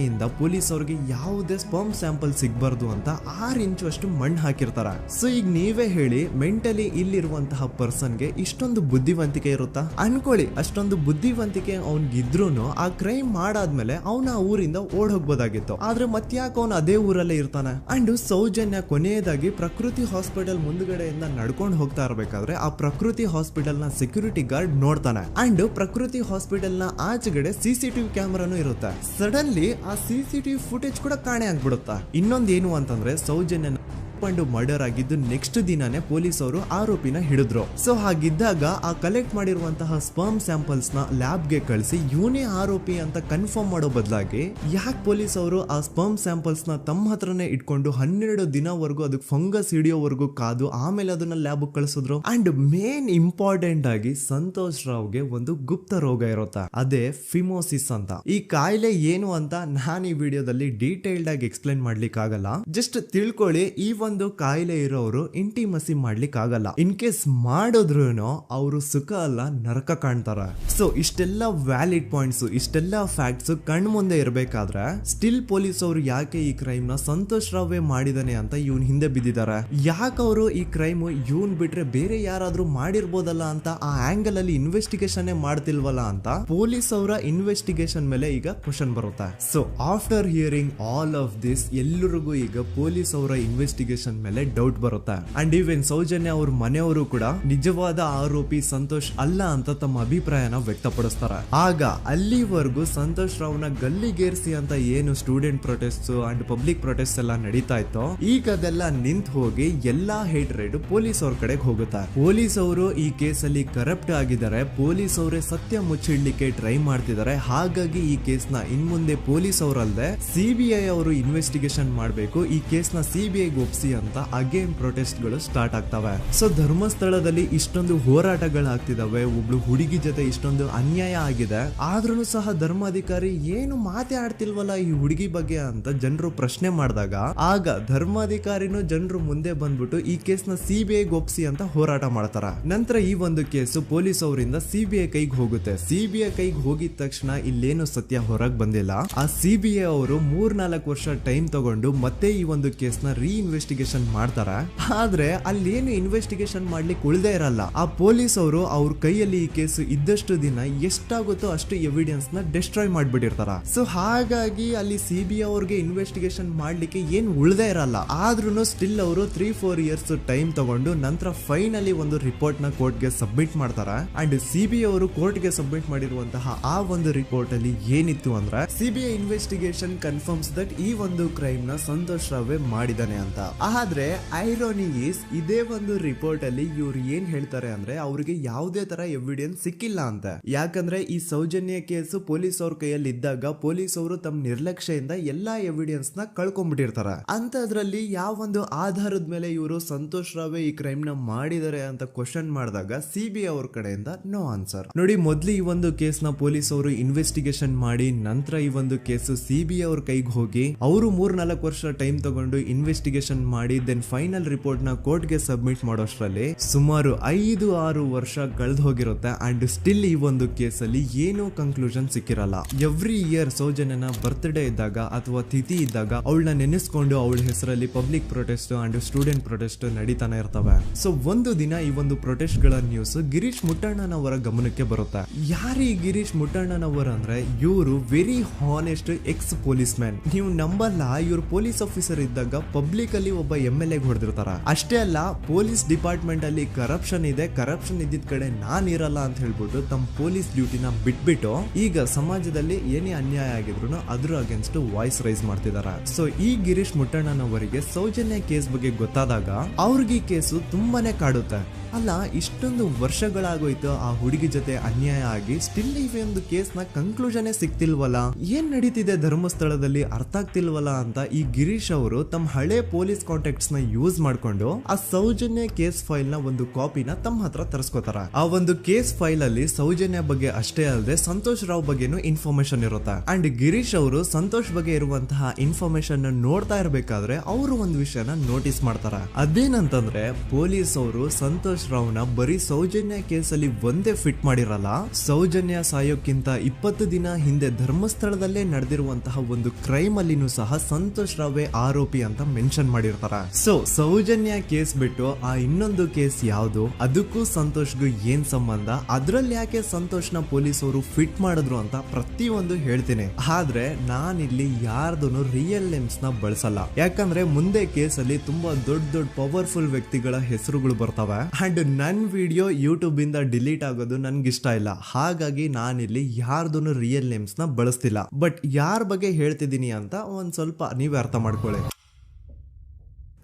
ಇಂದ ಪೊಲೀಸ್ ಅವ್ರಿಗೆ ಯಾವುದೇ ಸ್ಪರ್ಮ್ ಸ್ಯಾಂಪಲ್ ಸಿಗ್ಬಾರ್ದು ಅಂತ 6 ಇಂಚು ಅಷ್ಟು ಮಣ್ಣು ಹಾಕಿರ್ತಾರ. ಸೊ ಈಗ ನೀವೇ ಹೇಳಿ, ಮೆಂಟಲಿ ಇಲ್ಲಿರುವಂತಹ ಪರ್ಸನ್ಗೆ ಇಷ್ಟೊಂದು ಬುದ್ಧಿವಂತಿಕೆ ಇರುತ್ತಾ ಅನ್ಕೊಳ್ಳಿ. ಅಷ್ಟೊಂದು ಬುದ್ಧಿವಂತಿಕೆ ಅವ್ನಿಗಿದ್ರೂನು ಆ ಕ್ರೈಮ್ ಮಾಡಾದ್ಮೇಲೆ ಅವನ ಆ ಊರಿಂದ ಓಡ್ ಹೋಗ್ಬೋದಾಗಿತ್ತು. ಆದ್ರೆ ಮತ್ತ್ಯಾಕೆ ಅವನು ಅದೇ ಊರಲ್ಲೇ ಇರ್ತಾನೆ. ಅಂಡ್ ಸೌಜನ್ಯ ಕೊನೆಯದಾಗಿ ಪ್ರಕೃತಿ ಹಾಸ್ಪಿಟಲ್ ಮುಂದ್ಗಡೆಯಿಂದ ನಡ್ಕೊಂಡು ಹೋಗ್ತಾ ಇರ್ಬೇಕಾದ್ರೆ ಆ ಪ್ರಕೃತಿ ಹಾಸ್ಪಿಟಲ್ ನ ಸೆಕ್ಯೂರಿಟಿ ಗಾರ್ಡ್ ನೋಡ್ತಾನೆ. ಅಂಡ್ ಪ್ರಕೃತಿ ಹಾಸ್ಪಿಟಲ್ ನ ಆಚೆಗಡೆ CCTV ಕ್ಯಾಮರಾನು ಇರುತ್ತೆ. ಸಡನ್ಲಿ ಆ CCTV ಫುಟೇಜ್ ಕೂಡ ಕಾಣೆ ಆಗ್ಬಿಡುತ್ತಾ. ಇನ್ನೊಂದೇನು ಅಂತಂದ್ರೆ ಸೌಜನ್ಯ ಮರ್ಡರ್ ಆಗಿದ್ದು ನೆಕ್ಸ್ಟ್ ದಿನಾನೇ ಪೊಲೀಸ್ ಅವರು ಆರೋಪಿನ ಹಿಡಿದ್ರು. ಸೊ ಹಾಗಿದ್ದಾಗ ಆ ಕಲೆಕ್ಟ್ ಮಾಡಿರುವಂತಹ ಸ್ಪರ್ಮ್ ಸ್ಯಾಂಪಲ್ಸ್ ನ ಲ್ಯಾಬ್ ಗೆ ಕಳಿಸಿ ಇವನೇ ಆರೋಪಿ ಅಂತ ಕನ್ಫರ್ಮ್ ಮಾಡೋ ಬದಲಾಗಿ ಯಾಕೆ ಪೊಲೀಸ್ ಅವರು ಆ ಸ್ಪರ್ಮ್ ಸ್ಯಾಂಪಲ್ಸ್ ನ ತಮ್ಮ ಹತ್ರನೇ ಇಟ್ಕೊಂಡು 12 ದಿನವರೆಗೂ ಅದಕ್ಕೆ ಫಂಗಸ್ ಹಿಡಿಯೋವರೆಗೂ ಕಾದು ಆಮೇಲೆ ಅದನ್ನ ಲ್ಯಾಬ್ ಕಳಿಸಿದ್ರು. ಅಂಡ್ ಮೇನ್ ಇಂಪಾರ್ಟೆಂಟ್ ಆಗಿ ಸಂತೋಷ್ ರಾವ್ಗೆ ಒಂದು ಗುಪ್ತ ರೋಗ ಇರುತ್ತೆ, ಅದೇ ಫಿಮೋಸಿಸ್ ಅಂತ. ಈ ಕಾಯಿಲೆ ಏನು ಅಂತ ನಾನು ಈ ವಿಡಿಯೋದಲ್ಲಿ ಡೀಟೇಲ್ಡ್ ಆಗಿ ಎಕ್ಸ್ಪ್ಲೈನ್ ಮಾಡ್ಲಿಕ್ಕೆ ಆಗಲ್ಲ. ಜಸ್ಟ್ ತಿಳ್ಕೊಳ್ಳಿ, ಈ ಒಂದು ಕಾಯಿಲೆ ಇರೋರು ಇಂಟಿಮಸಿ ಮಾಡ್ಲಿಕ್ಕೆ ಆಗಲ್ಲ. ಇನ್ ಕೇಸ್ ಮಾಡಿದ್ರು ಅವರು ಸುಖ ಅಲ್ಲ ನರಕ ಕಾಣ್ತಾರ. ಸೊ ಇಷ್ಟೆಲ್ಲ ವ್ಯಾಲಿಡ್ ಪಾಯಿಂಟ್ಸ್, ಇಷ್ಟೆಲ್ಲ ಫ್ಯಾಕ್ಟ್ಸ್ ಕಣ್ ಮುಂದೆ ಇರಬೇಕಾದ್ರೆ ಸ್ಟಿಲ್ ಪೊಲೀಸ್ ಅವರು ಯಾಕೆ ಈ ಕ್ರೈಮ್ ನ ಸಂತೋಷ್ ರಾವೇ ಮಾಡಿದಾನೆ ಅಂತ ಇವನ್ ಹಿಂದೆ ಬಿದ್ದಿದ್ದಾರೆ. ಯಾಕೆ ಅವರು ಈ ಕ್ರೈಮ್ ಇವನ್ ಬಿಟ್ರೆ ಬೇರೆ ಯಾರಾದ್ರೂ ಮಾಡಿರ್ಬೋದಲ್ಲ ಅಂತ ಆ ಆಂಗಲ್ ಅಲ್ಲಿ ಇನ್ವೆಸ್ಟಿಗೇಷನ್ ಮಾಡ್ತಿಲ್ವಲ್ಲ ಅಂತ ಪೊಲೀಸ್ ಅವರ ಇನ್ವೆಸ್ಟಿಗೇಷನ್ ಮೇಲೆ ಈಗ ಕ್ವಶನ್ ಬರುತ್ತೆ. So after hearing all of this ಎಲ್ಲರಿಗೂ ಈಗ ಪೊಲೀಸ್ ಅವರ ಇನ್ವೆಸ್ಟಿಗೇಷನ್ ಮೇಲೆ ಡೌಟ್ ಬರುತ್ತೆ. ಅಂಡ್ ಈವನ್ ಸೌಜನ್ಯ ಅವ್ರ ಮನೆಯವರು ಕೂಡ ನಿಜವಾದ ಆರೋಪಿ ಸಂತೋಷ್ ಅಲ್ಲ ಅಂತ ತಮ್ಮ ಅಭಿಪ್ರಾಯನ ವ್ಯಕ್ತಪಡಿಸ್ತಾರೆ. ಆಗ ಅಲ್ಲಿವರೆಗೂ ಸಂತೋಷ್ ರಾವ್ನ ಗಲ್ಲಿಗೇರಿಸಿ ಅಂತ ಏನು student protest and public protest ಎಲ್ಲ ನಡೀತಾ ಇತ್ತು, ಈಗ ಅದೆಲ್ಲ ನಿಂತು ಹೋಗಿ ಎಲ್ಲಾ ಹೇಟ್ ರೇಟ್ ಪೊಲೀಸ್ ಅವ್ರ ಕಡೆಗೆ ಹೋಗುತ್ತೆ. ಪೊಲೀಸ್ ಅವರು ಈ ಕೇಸ್ ಅಲ್ಲಿ ಕರಪ್ಟ್ ಆಗಿದ್ದಾರೆ, ಪೊಲೀಸ್ ಅವರೇ ಸತ್ಯ ಮುಚ್ಚಿಡ್ಲಿಕ್ಕೆ ಟ್ರೈ ಮಾಡ್ತಿದ್ದಾರೆ. ಹಾಗಾಗಿ ಈ ಕೇಸ್ ನ ಇನ್ ಮುಂದೆ ಪೊಲೀಸ್ ಅವರಲ್ಲದೆ CBI ಅವರು ಇನ್ವೆಸ್ಟಿಗೇಷನ್ ಮಾಡಬೇಕು, ಈ ಕೇಸ್ ನ CBI ಒಪ್ಸಿ ಅಂತ ಅಗೇನ್ ಪ್ರೊಟೆಸ್ಟ್ ಗಳು ಸ್ಟಾರ್ಟ್ ಆಗ್ತವೆ. ಸೊ ಧರ್ಮಸ್ಥಳದಲ್ಲಿ ಇಷ್ಟೊಂದು ಹೋರಾಟಗಳಾಗ್ತಿದಾವೆ, ಒಬ್ಳು ಹುಡುಗಿ ಜೊತೆ ಇಷ್ಟೊಂದು ಅನ್ಯಾಯ ಆಗಿದೆ, ಆದ್ರೂ ಸಹ ಧರ್ಮಾಧಿಕಾರಿ ಏನು ಮಾತೇ ಆಡ್ತಿಲ್ವಲ್ಲ ಈ ಹುಡುಗಿ ಬಗ್ಗೆ ಅಂತ ಜನರು ಪ್ರಶ್ನೆ ಮಾಡಿದಾಗ ಆಗ ಧರ್ಮಾಧಿಕಾರಿನೂ ಜನರು ಮುಂದೆ ಬಂದ್ಬಿಟ್ಟು ಈ ಕೇಸ್ ನ CBI ಒಪ್ಸಿ ಅಂತ ಹೋರಾಟ ಮಾಡ್ತಾರ. ನಂತರ ಈ ಒಂದು ಕೇಸು ಪೊಲೀಸ್ ಅವರಿಂದ CBI ಕೈಗೆ ಹೋಗುತ್ತೆ. CBI ಕೈಗೆ ಹೋಗಿದ ತಕ್ಷಣ ಇಲ್ಲೇನು ಸತ್ಯ ಹೊರಗೆ ಬಂದಿಲ್ಲ. ಆ CBI ಅವರು 3-4 ವರ್ಷ ಟೈಮ್ ತಗೊಂಡು ಮತ್ತೆ ಈ ಒಂದು ಕೇಸ್ ನ ಇನ್ವೆಸ್ಟಿಗೇಷನ್ ಮಾಡ್ತಾರ. ಆದ್ರೆ ಅಲ್ಲೇನು ಇನ್ವೆಸ್ಟಿಗೇಷನ್ ಮಾಡ್ಲಿಕ್ಕೆ ಉಳ್ದೇ ಇರಲ್ಲ. ಆ ಪೊಲೀಸ್ ಅವರು ಅವ್ರ ಕೈಯಲ್ಲಿ ಈ ಕೇಸ್ ಇದ್ದಷ್ಟು ದಿನ ಎಷ್ಟಾಗುತ್ತೋ ಅಷ್ಟು ಎವಿಡೆನ್ಸ್ ನ ಡಿಸ್ಟ್ರಾಯ್ ಮಾಡ್ಬಿಟ್ಟಿರ್ತಾರ. ಸೊ ಹಾಗಾಗಿ ಅಲ್ಲಿ CBI ಅವ್ರಿಗೆ ಇನ್ವೆಸ್ಟಿಗೇಷನ್ ಮಾಡ್ಲಿಕ್ಕೆ ಏನ್ ಉಳ್ದೇ ಇರಲ್ಲ. ಆದ್ರೂ ಸ್ಟಿಲ್ ಅವರು 3-4 ಇಯರ್ಸ್ ಟೈಮ್ ತಗೊಂಡು ನಂತರ ಫೈನಲಿ ಒಂದು ರಿಪೋರ್ಟ್ ನ ಕೋರ್ಟ್ ಗೆ ಸಬ್ಮಿಟ್ ಮಾಡ್ತಾರ. ಅಂಡ್ CBI ಅವರು ಕೋರ್ಟ್ ಗೆ ಸಬ್ಮಿಟ್ ಮಾಡಿರುವಂತಹ ಆ ಒಂದು ರಿಪೋರ್ಟ್ ಅಲ್ಲಿ ಏನಿತ್ತು ಅಂದ್ರೆ CBI ಇನ್ವೆಸ್ಟಿಗೇಷನ್ ಕನ್ಫರ್ಮ್ಸ್ ದಟ್ ಈ ಒಂದು ಕ್ರೈಮ್ ನ ಸಂತೋಷ್ ರಾವೇ ಮಾಡಿದಾನೆ ಅಂತ. ಆದ್ರೆ ಐರೋನಿ ಈಸ್ ಇದೇ ಒಂದು ರಿಪೋರ್ಟ್ ಅಲ್ಲಿ ಇವ್ರು ಏನ್ ಹೇಳ್ತಾರೆ ಅಂದ್ರೆ ಅವ್ರಿಗೆ ಯಾವುದೇ ತರ ಎವಿಡೆನ್ಸ್ ಸಿಕ್ಕಿಲ್ಲ ಅಂತ. ಯಾಕಂದ್ರೆ ಈ ಸೌಜನ್ಯ ಕೇಸು ಪೊಲೀಸ್ ಅವ್ರ ಕೈಯಲ್ಲಿ ಇದ್ದಾಗ ಪೊಲೀಸ್ ಅವರು ತಮ್ಮ ನಿರ್ಲಕ್ಷ್ಯದಿಂದ ಎಲ್ಲಾ ಎವಿಡೆನ್ಸ್ ನ ಕಳ್ಕೊಂಡ್ಬಿಟ್ಟಿರ್ತಾರೆ. ಅಂತದ್ರಲ್ಲಿ ಯಾವ ಒಂದು ಆಧಾರದ ಮೇಲೆ ಇವರು ಸಂತೋಷ್ ರಾವೇ ಈ ಕ್ರೈಮ್ ನ ಮಾಡಿದ್ದಾರೆ ಅಂತ ಕ್ವಶನ್ ಮಾಡಿದಾಗ CBI ಅವ್ರ ಕಡೆಯಿಂದ ನೋ ಆನ್ಸರ್. ನೋಡಿ, ಮೊದ್ಲು ಈ ಒಂದು ಕೇಸ್ ನ ಪೊಲೀಸ್ ಅವರು ಇನ್ವೆಸ್ಟಿಗೇಷನ್ ಮಾಡಿ ನಂತರ ಈ ಒಂದು ಕೇಸು CBI ಅವ್ರ ಕೈಗೆ ಹೋಗಿ ಅವರು 3-4 ವರ್ಷ ಟೈಮ್ ತಗೊಂಡು ಇನ್ವೆಸ್ಟಿಗೇಷನ್ ಮಾಡಿ ದೆನ್ ಫೈನಲ್ ರಿಪೋರ್ಟ್ ನ ಕೋರ್ಟ್ ಗೆ ಸಬ್ಮಿಟ್ ಮಾಡೋಷ್ಟ್ರಲ್ಲಿ ಸುಮಾರು 5-6 ವರ್ಷ ಕಳೆದು ಹೋಗಿರುತ್ತೆ ಅಂಡ್ ಸ್ಟಿಲ್ ಈ ಒಂದು ಕೇಸಲ್ಲಿ ಏನೂ ಕನ್ಕ್ಲೂಷನ್ ಸಿಕ್ಕಿರಲ್ಲ. ಎವ್ರಿ ಇಯರ್ ಸೌಜನ್ಯನ ಬರ್ತ್ಡೇ ಇದ್ದಾಗ ಅಥವಾ ತಿಥಿ ಇದ್ದಾಗ ಅವಳನ್ನ ನೆನೆಸ್ಕೊಂಡು ಅವಳ ಹೆಸರಲ್ಲಿ public protest and student protest ನಡೀತಾನೆ ಇರ್ತವೆ. ಸೊ ಒಂದು ದಿನ ಈ ಒಂದು ಪ್ರೊಟೆಸ್ಟ್ ಗಳ ನ್ಯೂಸ್ ಗಿರೀಶ್ ಮುಟ್ಟಣ್ಣನವರ ಗಮನಕ್ಕೆ ಬರುತ್ತೆ. ಯಾರು ಈ ಗಿರೀಶ್ ಮುಟ್ಟಣ್ಣನವರ ಅಂದ್ರೆ ಇವರು very honest X police man. ನೀವು ನಂಬಲ್ಲ, ಇವ್ರು ಪೊಲೀಸ್ ಆಫೀಸರ್ ಇದ್ದಾಗ ಪಬ್ಲಿಕ್ ಅಲ್ಲಿ ಒಬ್ಬ MLA ಹೊಡೆದಿರ್ತಾರ. ಅಷ್ಟೇ ಅಲ್ಲ, ಪೊಲೀಸ್ ಡಿಪಾರ್ಟ್ಮೆಂಟ್ ಅಲ್ಲಿ ಕರಪ್ಷನ್ ಇದೆ, ಕರಪ್ಷನ್ ಇದ್ದಿದ್ ಕಡೆ ನಾನ್ ಇರಲ್ಲ ಅಂತ ಹೇಳ್ಬಿಟ್ಟು ತಮ್ಮ ಪೊಲೀಸ್ ಡ್ಯೂಟಿನ ಬಿಟ್ಬಿಟ್ಟು ಈಗ ಸಮಾಜದಲ್ಲಿ ಏನೇ ಅನ್ಯಾಯ ಆಗಿದ್ರು ಅದ್ರ ಅಗೇನ್ಸ್ಟ್ ವಾಯ್ಸ್ ರೈಸ್ ಮಾಡ್ತಿದಾರ. ಸೊ ಈ ಗಿರೀಶ್ ಮುಟ್ಟಣ್ಣನವರಿಗೆ ಸೌಜನ್ಯ ಕೇಸ್ ಬಗ್ಗೆ ಗೊತ್ತಾದಾಗ ಅವ್ರಿಗೆ ಈ ಕೇಸು ತುಂಬಾನೇ ಕಾಡುತ್ತೆ. ಅಲ್ಲ, ಇಷ್ಟೊಂದು ವರ್ಷಗಳಾಗೋಯ್ತು ಆ ಹುಡುಗಿ ಜೊತೆ ಅನ್ಯಾಯ ಆಗಿ, ಸ್ಟಿಲ್ ಈ ಒಂದು ಕೇಸ್ ನ ಕನ್ಕ್ಲೂಷನ್ ಸಿಕ್ತಿಲ್ವಲ್ಲ, ಏನ್ ನಡೀತಿದೆ ಧರ್ಮಸ್ಥಳದಲ್ಲಿ ಅರ್ಥ ಆಗ್ತಿಲ್ವಲ್ಲ ಅಂತ ಈ ಗಿರೀಶ್ ಅವರು ತಮ್ಮ ಹಳೆ ಪೊಲೀಸ್ ಕಾಂಟ್ಯಾಕ್ಟ್ಸ್ ನ ಯೂಸ್ ಮಾಡ್ಕೊಂಡು ಆ ಸೌಜನ್ಯ ಕೇಸ್ ಫೈಲ್ ನ ಒಂದು ಕಾಪಿನ ತಮ್ಮ ಹತ್ರ ತರಿಸ್ಕೋತಾರ. ಆ ಒಂದು ಕೇಸ್ ಫೈಲ್ ಅಲ್ಲಿ ಸೌಜನ್ಯ ಬಗ್ಗೆ ಅಷ್ಟೇ ಅಲ್ಲದೆ ಸಂತೋಷ್ ರಾವ್ ಬಗ್ಗೆನೂ ಇನ್ಫಾರ್ಮೇಶನ್ ಇರುತ್ತೆ. ಅಂಡ್ ಗಿರೀಶ್ ಅವರು ಸಂತೋಷ್ ಬಗ್ಗೆ ಇರುವಂತಹ ಇನ್ಫಾರ್ಮೇಶನ್ ನೋಡ್ತಾ ಇರ್ಬೇಕಾದ್ರೆ ಅವರು ಒಂದು ವಿಷಯನ ನೋಟಿಸ್ ಮಾಡ್ತಾರ. ಅದೇನಂತಂದ್ರೆ ಪೊಲೀಸ್ ಅವರು ಸಂತೋಷ್ ರಾವ್ನ ಬರೀ ಸೌಜನ್ಯ ಕೇಸಲ್ಲಿ ಒಂದೇ ಫಿಟ್ ಮಾಡಿರಲ್ಲ, ಸೌಜನ್ಯ ಸಾಯೋಕ್ಕಿಂತ 20 ದಿನ ಹಿಂದೆ ಧರ್ಮಸ್ಥಳದಲ್ಲೇ ನಡೆದಿರುವಂತಹ ಒಂದು ಕ್ರೈಮ್ ಅಲ್ಲಿನೂ ಸಹ ಸಂತೋಷ್ ರಾವೇ ಆರೋಪಿ ಅಂತ ಮೆನ್ಷನ್ ಮಾಡಿರ್ತಾರ. ಸೊ ಸೌಜನ್ಯ ಕೇಸ್ ಬಿಟ್ಟು ಆ ಇನ್ನೊಂದು ಕೇಸ್ ಯಾವುದು, ಅದಕ್ಕೂ ಸಂತೋಷ್ಗೂ ಏನ್ ಸಂಬಂಧ, ಅದ್ರಲ್ಲಿ ಯಾಕೆ ಸಂತೋಷ್ನ ಪೊಲೀಸ್ ಅವರು ಫಿಟ್ ಮಾಡಿದ್ರು ಅಂತ ಪ್ರತಿಯೊಂದು ಹೇಳ್ತೀನಿ. ಆದ್ರೆ ನಾನಿಲ್ಲಿ ಯಾರ್ದು ರಿಯಲ್ ನೇಮ್ಸ್ ನ ಬಳಸಲ್ಲ, ಯಾಕಂದ್ರೆ ಮುಂದೆ ಕೇಸಲ್ಲಿ ತುಂಬಾ ದೊಡ್ಡ ಪವರ್ಫುಲ್ ವ್ಯಕ್ತಿಗಳ ಹೆಸರುಗಳು ಬರ್ತವೆ ಅಂಡ್ ನನ್ ವಿಡಿಯೋ ಯೂಟ್ಯೂಬ್ ಇಂದ ಡಿಲೀಟ್ ಆಗೋದು ನನ್ಗೆ ಇಷ್ಟ ಇಲ್ಲ. ಹಾಗಾಗಿ ನಾನಿಲ್ಲಿ ಯಾರ್ದು ರಿಯಲ್ ನೇಮ್ಸ್ ನ ಬಳಸ್ತಿಲ್ಲ. ಬಟ್ ಯಾರ ಬಗ್ಗೆ ಹೇಳ್ತಿದ್ದೀನಿ ಅಂತ ಒಂದ್ ಸ್ವಲ್ಪ ನೀವೇ ಅರ್ಥ ಮಾಡ್ಕೊಳ್ಳಿ.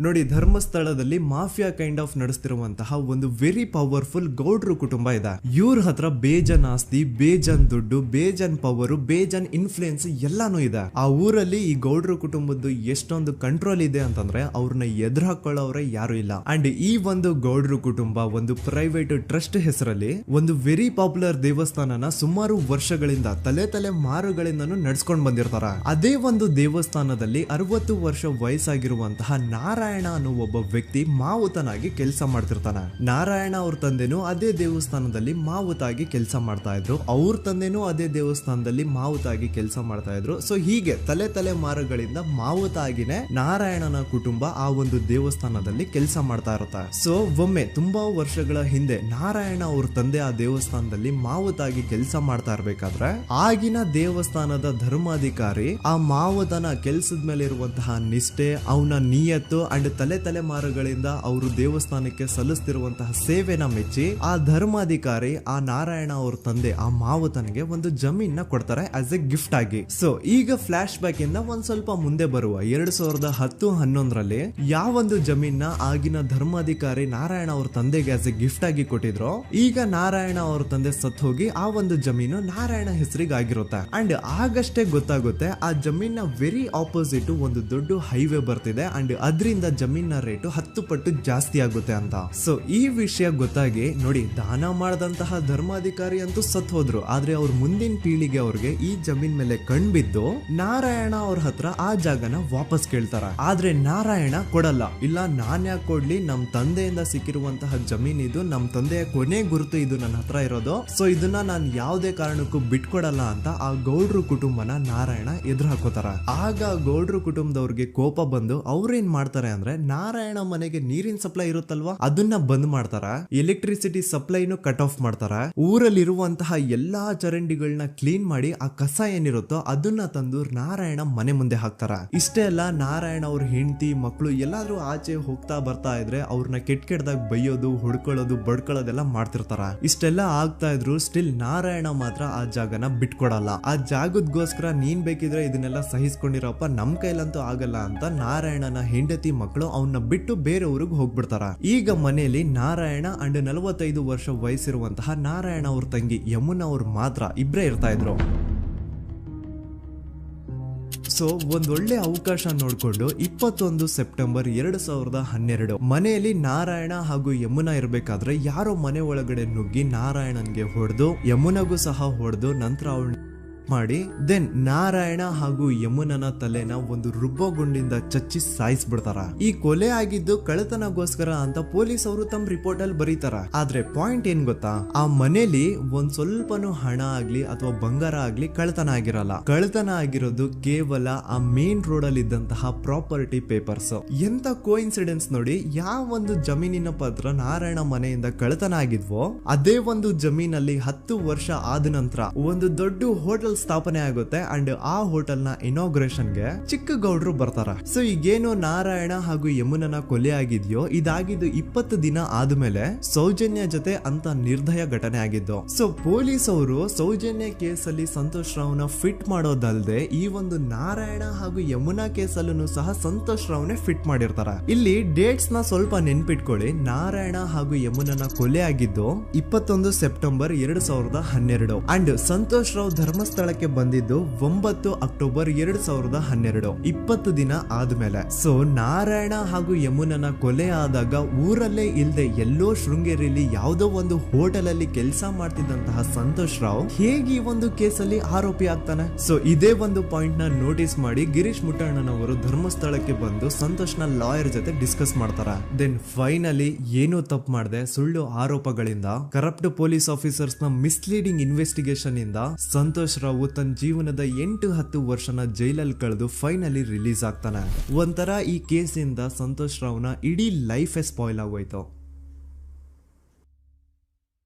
ನೋಡಿ, ಧರ್ಮಸ್ಥಳದಲ್ಲಿ ಮಾಫಿಯಾ ಕೈಂಡ್ ಆಫ್ ನಡೆಸ್ತಿರುವಂತಹ ಒಂದು ವೆರಿ ಪವರ್ಫುಲ್ ಗೌಡ್ರು ಕುಟುಂಬ ಇದೆ. ಇವ್ರ ಹತ್ರ ಬೇಜನ್ ಆಸ್ತಿ, ಬೇಜನ್ ದುಡ್ಡು, ಬೇಜನ್ ಪವರ್, ಬೇಜನ್ ಇನ್ಫ್ಲೂಯೆನ್ಸ್ ಎಲ್ಲಾನು ಇದೆ. ಆ ಊರಲ್ಲಿ ಈ ಗೌಡ್ರು ಕುಟುಂಬದ್ದು ಎಷ್ಟೊಂದು ಕಂಟ್ರೋಲ್ ಇದೆ ಅಂತಂದ್ರೆ ಅವ್ರನ್ನ ಎದುರು ಹಾಕೊಳ್ಳೋರೆ ಯಾರು ಇಲ್ಲ. ಅಂಡ್ ಈ ಒಂದು ಗೌಡ್ರು ಕುಟುಂಬ ಒಂದು ಪ್ರೈವೇಟ್ ಟ್ರಸ್ಟ್ ಹೆಸರಲ್ಲಿ ಒಂದು ವೆರಿ ಪಾಪ್ಯುಲರ್ ದೇವಸ್ಥಾನನ ಸುಮಾರು ವರ್ಷಗಳಿಂದ ತಲೆ ಮಾರುಗಳಿಂದನೂ ನಡ್ಸ್ಕೊಂಡ್ ಬಂದಿರ್ತಾರ. ಅದೇ ಒಂದು ದೇವಸ್ಥಾನದಲ್ಲಿ 60 ವರ್ಷ ವಯಸ್ಸಾಗಿರುವಂತಹ ನಾರಾಯಣ ಅನ್ನೋ ಒಬ್ಬ ವ್ಯಕ್ತಿ ಮಾವುತನಾಗಿ ಕೆಲಸ ಮಾಡ್ತಿರ್ತಾನೆ. ನಾರಾಯಣ ಅವ್ರ ತಂದೆನೂ ಅದೇ ದೇವಸ್ಥಾನದಲ್ಲಿ ಮಾವುತಾಗಿ ಕೆಲಸ ಮಾಡ್ತಾ ಇದ್ರು, ಅವ್ರ ತಂದೆನೂ ಅದೇ ದೇವಸ್ಥಾನದಲ್ಲಿ ಮಾವುತಾಗಿ ಕೆಲಸ ಮಾಡ್ತಾ ಇದ್ರು. ಸೊ ಹೀಗೆ ತಲೆ ಮಾರುಗಳಿಂದ ಮಾವುತಾಗಿನೇ ನಾರಾಯಣನ ಕುಟುಂಬ ಆ ಒಂದು ದೇವಸ್ಥಾನದಲ್ಲಿ ಕೆಲಸ ಮಾಡ್ತಾ ಇರುತ್ತೆ. ಸೊ ಒಮ್ಮೆ ತುಂಬಾ ವರ್ಷಗಳ ಹಿಂದೆ ನಾರಾಯಣ ಅವ್ರ ತಂದೆ ಆ ದೇವಸ್ಥಾನದಲ್ಲಿ ಮಾವುತಾಗಿ ಕೆಲಸ ಮಾಡ್ತಾ ಇರ್ಬೇಕಾದ್ರೆ ಆಗಿನ ದೇವಸ್ಥಾನದ ಧರ್ಮಾಧಿಕಾರಿ ಆ ಮಾವುತನ ಕೆಲಸದ ಮೇಲೆ ಇರುವಂತಹ ನಿಷ್ಠೆ, ಅವನ ನಿಯತ್ತು ಅಂಡ್ ತಲೆಮಾರುಗಳಿಂದ ಅವರು ದೇವಸ್ಥಾನಕ್ಕೆ ಸಲ್ಲಿಸ್ತಿರುವಂತಹ ಸೇವೆನ ಮೆಚ್ಚಿ ಆ ಧರ್ಮಾಧಿಕಾರಿ ಆ ನಾರಾಯಣ ಅವ್ರ ತಂದೆ ಆ ಮಾವುತನಿಗೆ ಒಂದು ಜಮೀನ ಕೊಡ್ತಾರೆ ಆಸ್ ಎ ಗಿಫ್ಟ್ ಆಗಿ. ಸೊ ಈಗ ಫ್ಲಾಶ್ ಬ್ಯಾಕ್ ಇಂದ ಒಂದ್ ಸ್ವಲ್ಪ ಮುಂದೆ ಬರುವ 2010-11ರಲ್ಲಿ ಯಾವೊಂದು ಜಮೀನ ಆಗಿನ ಧರ್ಮಾಧಿಕಾರಿ ನಾರಾಯಣ ಅವ್ರ ತಂದೆಗೆ ಆಸ್ ಎ ಗಿಫ್ಟ್ ಆಗಿ ಕೊಟ್ಟಿದ್ರು, ಈಗ ನಾರಾಯಣ ಅವ್ರ ತಂದೆ ಸತ್ ಹೋಗಿ ಆ ಒಂದು ಜಮೀನು ನಾರಾಯಣ ಹೆಸರಿಗೆ ಆಗಿರುತ್ತೆ. ಅಂಡ್ ಆಗಷ್ಟೇ ಗೊತ್ತಾಗುತ್ತೆ ಆ ಜಮೀನ ವೆರಿ ಆಪೋಸಿಟ್ ಒಂದು ದೊಡ್ಡ ಹೈವೇ ಬರ್ತಿದೆ ಅಂಡ್ ಅದರಿಂದ ಜಮೀನ ರೇಟು 10 ಪಟ್ಟು ಜಾಸ್ತಿ ಆಗುತ್ತೆ ಅಂತ. ಸೊ ಈ ವಿಷಯ ಗೊತ್ತಾಗಿ ನೋಡಿ, ದಾನ ಮಾಡದಂತಹ ಧರ್ಮಾಧಿಕಾರಿ ಅಂತೂ ಸತ್ ಹೋದ್ರು, ಆದ್ರೆ ಅವ್ರ ಮುಂದಿನ ಪೀಳಿಗೆ ಅವ್ರಿಗೆ ಈ ಜಮೀನ್ ಮೇಲೆ ಕಣ್ಬಿದ್ದು ನಾರಾಯಣ ಅವ್ರ ಹತ್ರ ಆ ಜಾಗನ ವಾಪಸ್ ಕೇಳ್ತಾರ. ಆದ್ರೆ ನಾರಾಯಣ ಕೊಡಲ್ಲ. ಇಲ್ಲ, ನಾನ್ ಯಾಕೆ ಕೊಡ್ಲಿ, ನಮ್ ತಂದೆಯಿಂದ ಸಿಕ್ಕಿರುವಂತಹ ಜಮೀನ್ ಇದು, ನಮ್ ತಂದೆಯ ಕೊನೆ ಗುರುತು ಇದು ನನ್ನ ಹತ್ರ ಇರೋದು, ಸೊ ಇದನ್ನ ನಾನ್ ಯಾವುದೇ ಕಾರಣಕ್ಕೂ ಬಿಟ್ಕೊಡಲ್ಲ ಅಂತ ಆ ಗೌಡ್ರು ಕುಟುಂಬನ ನಾರಾಯಣ ಎದುರು ಹಾಕೋತಾರ. ಆಗ ಗೌಡ್ರು ಕುಟುಂಬದವ್ರಿಗೆ ಕೋಪ ಬಂದು ಅವ್ರೇನ್ ಮಾಡ್ತಾರೆ ಅಂದ್ರೆ ನಾರಾಯಣ ಮನೆಗೆ ನೀರಿನ ಸಪ್ಲೈ ಇರುತ್ತಲ್ವಾ ಅದನ್ನ ಬಂದ್ ಮಾಡ್ತಾರ, ಎಲೆಕ್ಟ್ರಿಸಿಟಿ ಸಪ್ಲೈನು ಕಟ್ ಆಫ್ ಮಾಡ್ತಾರ, ಊರಲ್ಲಿರುವಂತಹ ಎಲ್ಲಾ ಚರಂಡಿಗಳನ್ನ ಕ್ಲೀನ್ ಮಾಡಿ ಆ ಕಸ ಏನಿರುತ್ತೋ ಅದನ್ನ ತಂದು ನಾರಾಯಣ ಮನೆ ಮುಂದೆ ಹಾಕ್ತಾರ. ಇಷ್ಟೇ ಅಲ್ಲ, ನಾರಾಯಣ ಅವ್ರ ಹೆಂಡತಿ ಮಕ್ಕಳು ಎಲ್ಲಾದ್ರೂ ಆಚೆ ಹೋಗ್ತಾ ಬರ್ತಾ ಇದ್ರೆ ಅವ್ರನ್ನ ಕೆಟ್ಟದಾಗ ಬೈಯೋದು, ಹುಡ್ಕೊಳ್ಳೋದು, ಬಡ್ಕೊಳ್ಳೋದೆಲ್ಲ ಮಾಡ್ತಿರ್ತಾರ. ಇಷ್ಟೆಲ್ಲ ಆಗ್ತಾ ಇದ್ರು ಸ್ಟಿಲ್ ನಾರಾಯಣ ಮಾತ್ರ ಆ ಜಾಗನ ಬಿಟ್ಕೊಡಲ್ಲ. ಆ ಜಾಗದಗೋಸ್ಕರ ನೀನ್ ಬೇಕಿದ್ರೆ ಇದನ್ನೆಲ್ಲ ಸಹಿಸ್ಕೊಂಡಿರಪ್ಪ, ನಮ್ ಕೈಲಂತೂ ಆಗಲ್ಲ ಅಂತ ನಾರಾಯಣನ ಹೆಂಡತಿ ಮಕ್ಕಳು ಅವನ್ನ ಬಿಟ್ಟು ಬೇರೆ ಊರಿಗೆ ಹೋಗ್ಬಿಡ್ತಾರ. ಈಗ ಮನೆಯಲ್ಲಿ ನಾರಾಯಣ ಅಂಡ್ 45 ವರ್ಷ ವಯಸ್ಸಿರುವಂತಹ ನಾರಾಯಣ ಅವ್ರ ತಂಗಿ ಯಮುನಾ ಅವ್ರು ಮಾತ್ರ ಇಬ್ರೇ ಇರ್ತಾ ಇದ್ರು. ಸೊ ಒಂದೊಳ್ಳೆ ಅವಕಾಶ ನೋಡ್ಕೊಂಡು 21 ಸೆಪ್ಟೆಂಬರ್ 2012 ಮನೆಯಲ್ಲಿ ನಾರಾಯಣ ಹಾಗೂ ಯಮುನಾ ಇರ್ಬೇಕಾದ್ರೆ ಯಾರೋ ಮನೆ ಒಳಗಡೆ ನುಗ್ಗಿ ನಾರಾಯಣನ್ಗೆ ಹೊಡೆದು ಯಮುನಾಗೂ ಸಹ ಹೊಡೆದು ನಂತರ ಅವಳ ಮಾಡಿ ದೆನ್ ನಾರಾಯಣ ಹಾಗೂ ಯಮುನನ ತಲೆನ ಒಂದು ರುಬ್ಬಗುಂಡಿಂದ ಚಚ್ಚಿ ಸಾಯಿಸ್ಬಿಡ್ತಾರ. ಈ ಕೊಲೆ ಆಗಿದ್ದು ಕಳ್ಳತನಗೋಸ್ಕರ ಅಂತ ಪೊಲೀಸ್ ಅವರು ತಮ್ಮ ರಿಪೋರ್ಟ್ ಅಲ್ಲಿ ಬರೀತಾರ. ಆದ್ರೆ ಪಾಯಿಂಟ್ ಏನ್ ಗೊತ್ತಾ, ಆ ಮನೇಲಿ ಒಂದ್ ಸ್ವಲ್ಪನೂ ಹಣ ಆಗ್ಲಿ ಅಥವಾ ಬಂಗಾರ ಆಗ್ಲಿ ಕಳ್ಳತನ ಆಗಿರಲ್ಲ. ಕಳ್ಳತನ ಆಗಿರೋದು ಕೇವಲ ಆ ಮೇನ್ ರೋಡ್ ಅಲ್ಲಿ ಇದ್ದಂತಹ ಪ್ರಾಪರ್ಟಿ ಪೇಪರ್ಸ್. ಎಂತ ಕೋಇನ್ಸಿಡೆನ್ಸ್ ನೋಡಿ, ಯಾವ ಒಂದು ಜಮೀನಿನ ಪತ್ರ ನಾರಾಯಣ ಮನೆಯಿಂದ ಕಳ್ಳತನ ಆಗಿದ್ವೋ ಅದೇ ಒಂದು ಜಮೀನಲ್ಲಿ 10 ವರ್ಷ ಆದ ನಂತರ ಒಂದು ದೊಡ್ಡ ಹೋಟೆಲ್ ಸ್ಥಾಪನೆ ಆಗುತ್ತೆ ಅಂಡ್ ಆ ಹೋಟೆಲ್ ನ ಇನಾಗ್ರೇಷನ್ ಗೆ ಚಿಕ್ಕ ಗೌಡ್ರು ಬರ್ತಾರ. ಸೊ ಈಗೇನು ನಾರಾಯಣ ಹಾಗೂ ಯಮುನನ ಕೊಲೆ ಆಗಿದ್ಯೋ ಇದಾಗಿದ್ದು 20 ದಿನ ಆದ್ಮೇಲೆ ಸೌಜನ್ಯ ಜೊತೆ ಅಂತ ನಿರ್ದಯ ಘಟನೆ ಆಗಿದ್ದು. ಸೊ ಪೊಲೀಸ್ ಅವರು ಸೌಜನ್ಯ ಕೇಸ್ ಅಲ್ಲಿ ಸಂತೋಷ್ ರಾವ್ನ ಫಿಟ್ ಮಾಡೋದಲ್ದೆ ಈ ಒಂದು ನಾರಾಯಣ ಹಾಗೂ ಯಮುನಾ ಕೇಸ್ ಅಲ್ಲೂ ಸಹ ಸಂತೋಷ್ ರಾವ್ನೆ ಫಿಟ್ ಮಾಡಿರ್ತಾರ. ಇಲ್ಲಿ ಡೇಟ್ಸ್ ನ ಸ್ವಲ್ಪ ನೆನ್ಪಿಟ್ಕೊಳ್ಳಿ. ನಾರಾಯಣ ಹಾಗೂ ಯಮುನನ ಕೊಲೆ ಆಗಿದ್ದು 21 ಸೆಪ್ಟೆಂಬರ್ 2012 ಅಂಡ್ ಸಂತೋಷ್ ರಾವ್ ಧರ್ಮಸ್ಥಳಕ್ಕೆ ಬಂದಿದ್ದು 9 ಅಕ್ಟೋಬರ್ 2012, 20 ದಿನ ಆದ್ಮೇಲೆ. ಸೊ ನಾರಾಯಣ ಹಾಗೂ ಯಮುನನ ಕೊಲೆ ಆದಾಗ ಊರಲ್ಲೇ ಇಲ್ದೆ ಎಲ್ಲೋ ಶೃಂಗೇರಿಯಲ್ಲಿ ಯಾವುದೋ ಒಂದು ಹೋಟೆಲ್ ಅಲ್ಲಿ ಕೆಲಸ ಮಾಡ್ತಿದ್ದಂತಹ ಸಂತೋಷ್ ರಾವ್ ಹೇಗೆ ಈ ಒಂದು ಕೇಸಲ್ಲಿ ಆರೋಪಿ ಆಗ್ತಾನೆ? ಸೊ ಇದೇ ಒಂದು ಪಾಯಿಂಟ್ ನ ನೋಟಿಸ್ ಮಾಡಿ ಗಿರೀಶ್ ಮುಟ್ಟಣ್ಣನವರು ಧರ್ಮಸ್ಥಳಕ್ಕೆ ಬಂದು ಸಂತೋಷ್ ನ ಲಾಯರ್ ಜೊತೆ ಡಿಸ್ಕಸ್ ಮಾಡ್ತಾರ. ದೆನ್ ಫೈನಲಿ ಏನೋ ತಪ್ಪು ಮಾಡದೆ ಸುಳ್ಳು ಆರೋಪಗಳಿಂದ ಕರಪ್ಟ್ ಪೊಲೀಸ್ ಆಫೀಸರ್ಸ್ ನ ಮಿಸ್ಲೀಡಿಂಗ್ ಇನ್ವೆಸ್ಟಿಗೇಷನ್ ಇಂದ ಸಂತೋಷ್ ರಾವ್ ತನ್ನ ಜೀವನದ 8-10 ವರ್ಷನ ಜೈಲಲ್ಲಿ ಕಳೆದು ಫೈನಲಿ ರಿಲೀಸ್ ಆಗ್ತಾನೆ. ಒಂಥರ ಈ ಕೇಸ್ ಇಂದ ಸಂತೋಷ್ ರಾವ್ನ ಇಡೀ ಲೈಫ್ ಸ್ಪಾಯ್ಲ್ ಆಗೋಯ್ತು.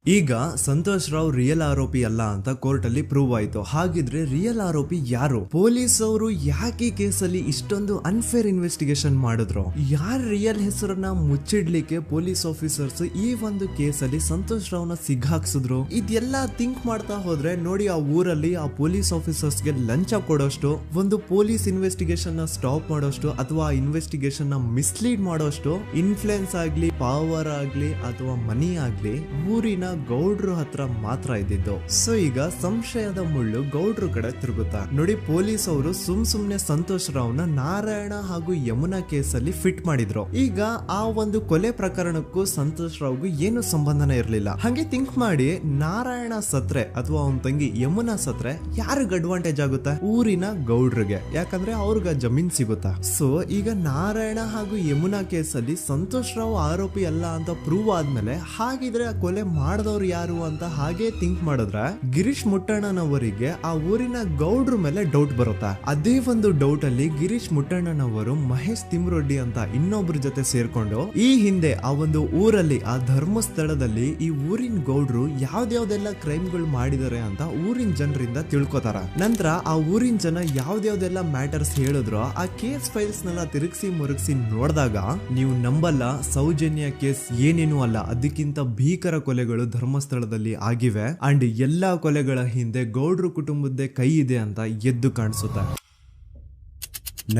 ಈಗ ಸಂತೋಷ್ ರಾವ್ ರಿಯಲ್ ಆರೋಪಿ ಅಲ್ಲ ಅಂತ ಕೋರ್ಟ್ ಅಲ್ಲಿ ಪ್ರೂವ್ ಆಯ್ತು. ಹಾಗಿದ್ರೆ ರಿಯಲ್ ಆರೋಪಿ ಯಾರು? ಪೊಲೀಸ್ ಅವರು ಯಾಕೆ ಕೇಸಲ್ಲಿ ಇಷ್ಟೊಂದು ಅನ್ಫೇರ್ ಇನ್ವೆಸ್ಟಿಗೇಷನ್ ಮಾಡಿದ್ರು? ಯಾರ ರಿಯಲ್ ಹೆಸರನ್ನ ಮುಚ್ಚಿಡ್ಲಿಕ್ಕೆ ಪೊಲೀಸ್ ಆಫೀಸರ್ಸ್ ಈ ಒಂದು ಕೇಸಲ್ಲಿ ಸಂತೋಷ್ ರಾವ್ನ ಸಿಗ್ಹಾಕ್ಸಿದ್ರು? ಇದೆಲ್ಲ ಥಿಂಕ್ ಮಾಡ್ತಾ ಹೋದ್ರೆ ನೋಡಿ, ಆ ಊರಲ್ಲಿ ಆ ಪೊಲೀಸ್ ಆಫೀಸರ್ಸ್ಗೆ ಲಂಚ ಕೊಡೋಷ್ಟು, ಒಂದು ಪೊಲೀಸ್ ಇನ್ವೆಸ್ಟಿಗೇಷನ್ ನ ಸ್ಟಾಪ್ ಮಾಡೋಷ್ಟು ಅಥವಾ ಇನ್ವೆಸ್ಟಿಗೇಷನ್ ನ ಮಿಸ್ಲೀಡ್ ಮಾಡೋಷ್ಟು ಇನ್ಫ್ಲುಯೆನ್ಸ್ ಆಗ್ಲಿ, ಪವರ್ ಆಗ್ಲಿ ಅಥವಾ ಮನಿ ಆಗ್ಲಿ ಊರಿನ ಗೌಡ್ರು ಹತ್ರ ಮಾತ್ರ ಇದ್ದಿದ್ದು. ಸೊ ಈಗ ಸಂಶಯದ ಮುಳ್ಳು ಗೌಡ್ರು ಕಡೆ ತಿರುಗುತ್ತಾ. ನೋಡಿ, ಪೊಲೀಸ್ ಅವರು ಸುಮ್ನೆ ಸಂತೋಷ್ ರಾವ್ನ ನಾರಾಯಣ ಹಾಗೂ ಯಮುನಾ ಕೇಸಲ್ಲಿ ಫಿಟ್ ಮಾಡಿದ್ರು. ಈಗ ಆ ಒಂದು ಕೊಲೆ ಪ್ರಕರಣಕ್ಕೂ ಸಂತೋಷ್ ರಾವ್ಗೂ ಏನು ಸಂಬಂಧನೇ ಇರಲಿಲ್ಲ. ಹಂಗೆ ಥಿಂಕ್ ಮಾಡಿ, ನಾರಾಯಣ ಸತ್ರೆ ಅಥವಾ ಅವನ ತಂಗಿ ಯಮುನಾ ಸತ್ರೆ ಯಾರಿಗ ಅಡ್ವಾಂಟೇಜ್ ಆಗುತ್ತೆ? ಊರಿನ ಗೌಡ್ರಿಗೆ, ಯಾಕಂದ್ರೆ ಅವ್ರಿಗೆ ಜಮೀನ್ ಸಿಗುತ್ತಾ. ಸೊ ಈಗ ನಾರಾಯಣ ಹಾಗೂ ಯಮುನಾ ಕೇಸಲ್ಲಿ ಸಂತೋಷ್ ರಾವ್ ಆರೋಪಿ ಅಲ್ಲ ಅಂತ ಪ್ರೂವ್ ಆದ್ಮೇಲೆ ಹಾಗಿದ್ರೆ ಆ ಕೊಲೆ ಮಾಡಿದವ್ರು ಯಾರು ಅಂತ ಹಾಗೆ ಥಿಂಕ್ ಮಾಡಿದ್ರೆ ಗಿರೀಶ್ ಮುಟ್ಟಣ್ಣನವರಿಗೆ ಆ ಊರಿನ ಗೌಡ್ರ ಮೇಲೆ ಡೌಟ್ ಬರುತ್ತೆ. ಅದೇ ಒಂದು ಡೌಟ್ ಅಲ್ಲಿ ಗಿರೀಶ್ ಮುಟ್ಟಣ್ಣನವರು ಮಹೇಶ್ ತಿಮ್ರೊಡ್ಡಿ ಅಂತ ಇನ್ನೊಬ್ರ ಜೊತೆ ಸೇರ್ಕೊಂಡು ಈ ಹಿಂದೆ ಆ ಒಂದು ಊರಲ್ಲಿ ಆ ಧರ್ಮಸ್ಥಳದಲ್ಲಿ ಈ ಊರಿನ ಗೌಡ್ರು ಯಾವ್ದಾವ್ದೆಲ್ಲ ಕ್ರೈಮ್ಗಳು ಮಾಡಿದಾರೆ ಅಂತ ಊರಿನ ಜನರಿಂದ ತಿಳ್ಕೊತಾರ. ನಂತರ ಆ ಊರಿನ ಜನ ಯಾವ್ದಾವ್ದೆಲ್ಲ ಮ್ಯಾಟರ್ಸ್ ಹೇಳಿದ್ರು ಆ ಕೇಸ್ ಫೈಲ್ಸ್ ನೆಲ್ಲ ತಿರುಗಿಸಿ ಮುರುಗಿಸಿ ನೋಡಿದಾಗ ನೀವು ನಂಬಲ್ಲ, ಸೌಜನ್ಯ ಕೇಸ್ ಏನೇನು ಅಲ್ಲ, ಅದಕ್ಕಿಂತ ಭೀಕರ ಕೊಲೆಗಳು ಧರ್ಮಸ್ಥಳದಲ್ಲಿ ಆಗಿವೆ ಅಂಡ್ ಎಲ್ಲಾ ಕೊಲೆಗಳ ಹಿಂದೆ ಗೌಡ್ರು ಕುಟುಂಬದ ಕೈ ಇದೆ ಅಂತ ಎದ್ದು ಕಾಣಿಸುತ್ತೆ.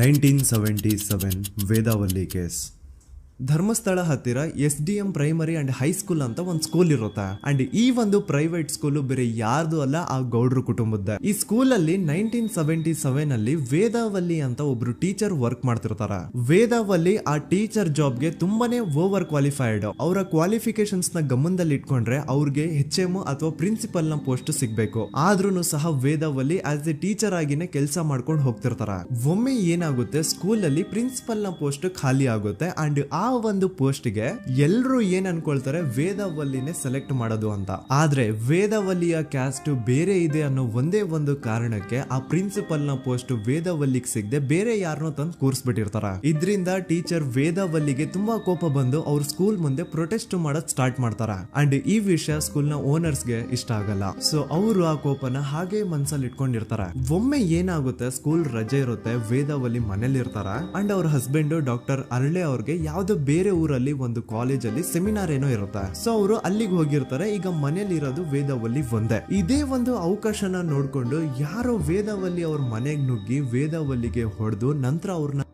1977 ವೇದಾವಲ್ಲಿ ಕೇಸ್. ಧರ್ಮಸ್ಥಳ ಹತ್ತಿರ SDM ಪ್ರೈಮರಿ ಅಂಡ್ ಹೈಸ್ಕೂಲ್ ಅಂತ ಒಂದು ಸ್ಕೂಲ್ ಇರುತ್ತೆ ಅಂಡ್ ಈ ಒಂದು ಪ್ರೈವೇಟ್ ಸ್ಕೂಲ್ ಬೇರೆ ಯಾರ್ದು ಅಲ್ಲ, ಆ ಗೌಡ್ರು ಕುಟುಂಬದ. ಈ ಸ್ಕೂಲ್ ಅಲ್ಲಿ 1977 ಅಲ್ಲಿ ವೇದಾವಲ್ಲಿ ಅಂತ ಒಬ್ರು ಟೀಚರ್ ವರ್ಕ್ ಮಾಡ್ತಿರ್ತಾರ. ವೇದಾವಲ್ಲಿ ಆ ಟೀಚರ್ ಜಾಬ್ಗೆ ತುಂಬಾನೇ ಓವರ್ ಕ್ವಾಲಿಫೈಡ್. ಅವರ ಕ್ವಾಲಿಫಿಕೇಶನ್ಸ್ ನ ಗಮನದಲ್ಲಿ ಇಟ್ಕೊಂಡ್ರೆ ಅವ್ರಿಗೆ HM ಅಥವಾ ಪ್ರಿನ್ಸಿಪಲ್ ನ ಪೋಸ್ಟ್ ಸಿಗ್ಬೇಕು. ಆದ್ರೂ ಸಹ ವೇದಾವಲ್ಲಿ ಆಸ್ ಎ ಟೀಚರ್ ಆಗಿನೇ ಕೆಲಸ ಮಾಡ್ಕೊಂಡು ಹೋಗ್ತಿರ್ತಾರ. ಒಮ್ಮೆ ಏನಾಗುತ್ತೆ, ಸ್ಕೂಲ್ ಅಲ್ಲಿ ಪ್ರಿನ್ಸಿಪಲ್ ನ ಪೋಸ್ಟ್ ಖಾಲಿ ಆಗುತ್ತೆ ಅಂಡ್ ಆ ಒಂದು ಪೋಸ್ಟ್ ಗೆ ಎಲ್ರು ಏನ್ ಅನ್ಕೊಳ್ತಾರೆ, ವೇದಾವಲ್ಲಿನೇ ಸೆಲೆಕ್ಟ್ ಮಾಡೋದು ಅಂತ. ಆದ್ರೆ ವೇದಾವಲ್ಲಿಯ ಕ್ಯಾಸ್ಟ್ ಬೇರೆ ಇದೆ ಅನ್ನೋ ಒಂದೇ ಒಂದು ಕಾರಣಕ್ಕೆ ಆ ಪ್ರಿನ್ಸಿಪಲ್ ನ ಪೋಸ್ಟ್ ವೇದಾವಲ್ಲಿಗೆ ಸಿಗದೆ ಬೇರೆ ಯಾರನ್ನೋ ತಂದು ಕೂರಿಸ್ಬಿಟ್ಟಿರ್ತಾರ. ಇದರಿಂದ ಟೀಚರ್ ವೇದಾವಲ್ಲಿಗೆ ತುಂಬಾ ಕೋಪ ಬಂದು ಅವ್ರ ಸ್ಕೂಲ್ ಮುಂದೆ ಪ್ರೊಟೆಸ್ಟ್ ಮಾಡೋದ್ ಸ್ಟಾರ್ಟ್ ಮಾಡ್ತಾರ ಅಂಡ್ ಈ ವಿಷಯ ಸ್ಕೂಲ್ ನ ಓನರ್ಸ್ ಗೆ ಇಷ್ಟ ಆಗಲ್ಲ. ಸೊ ಅವರು ಆ ಕೋಪನ ಹಾಗೆ ಮನ್ಸಲ್ಲಿ ಇಟ್ಕೊಂಡಿರ್ತಾರ. ಒಮ್ಮೆ ಏನಾಗುತ್ತೆ, ಸ್ಕೂಲ್ ರಜೆ ಇರುತ್ತೆ, ವೇದಾವಲ್ಲಿ ಮನೇಲಿ ಇರ್ತಾರ ಅಂಡ್ ಅವ್ರ ಹಸ್ಬೆಂಡ್ ಡಾಕ್ಟರ್ ಅರಳೆ ಅವ್ರಿಗೆ ಯಾವ್ದೋ ಬೇರೆ ಊರಲ್ಲಿ ಒಂದು ಕಾಲೇಜ್ ಅಲ್ಲಿ ಸೆಮಿನಾರ್ ಏನೋ ಇರುತ್ತೆ. ಸೊ ಅವರು ಅಲ್ಲಿಗೆ ಹೋಗಿರ್ತಾರೆ. ಈಗ ಮನೇಲಿ ಇರೋದು ವೇದಾವಲ್ಲಿ ಒಂದೇ. ಇದೇ ಒಂದು ಅವಕಾಶನ ನೋಡ್ಕೊಂಡು ಯಾರೋ ವೇದಾವಲ್ಲಿ ಅವ್ರ ಮನೆಗೆ ನುಗ್ಗಿ ವೇದಾವಲ್ಲಿಗೆ ಹೊಡೆದು ನಂತರ ಅವ್ರನ್ನ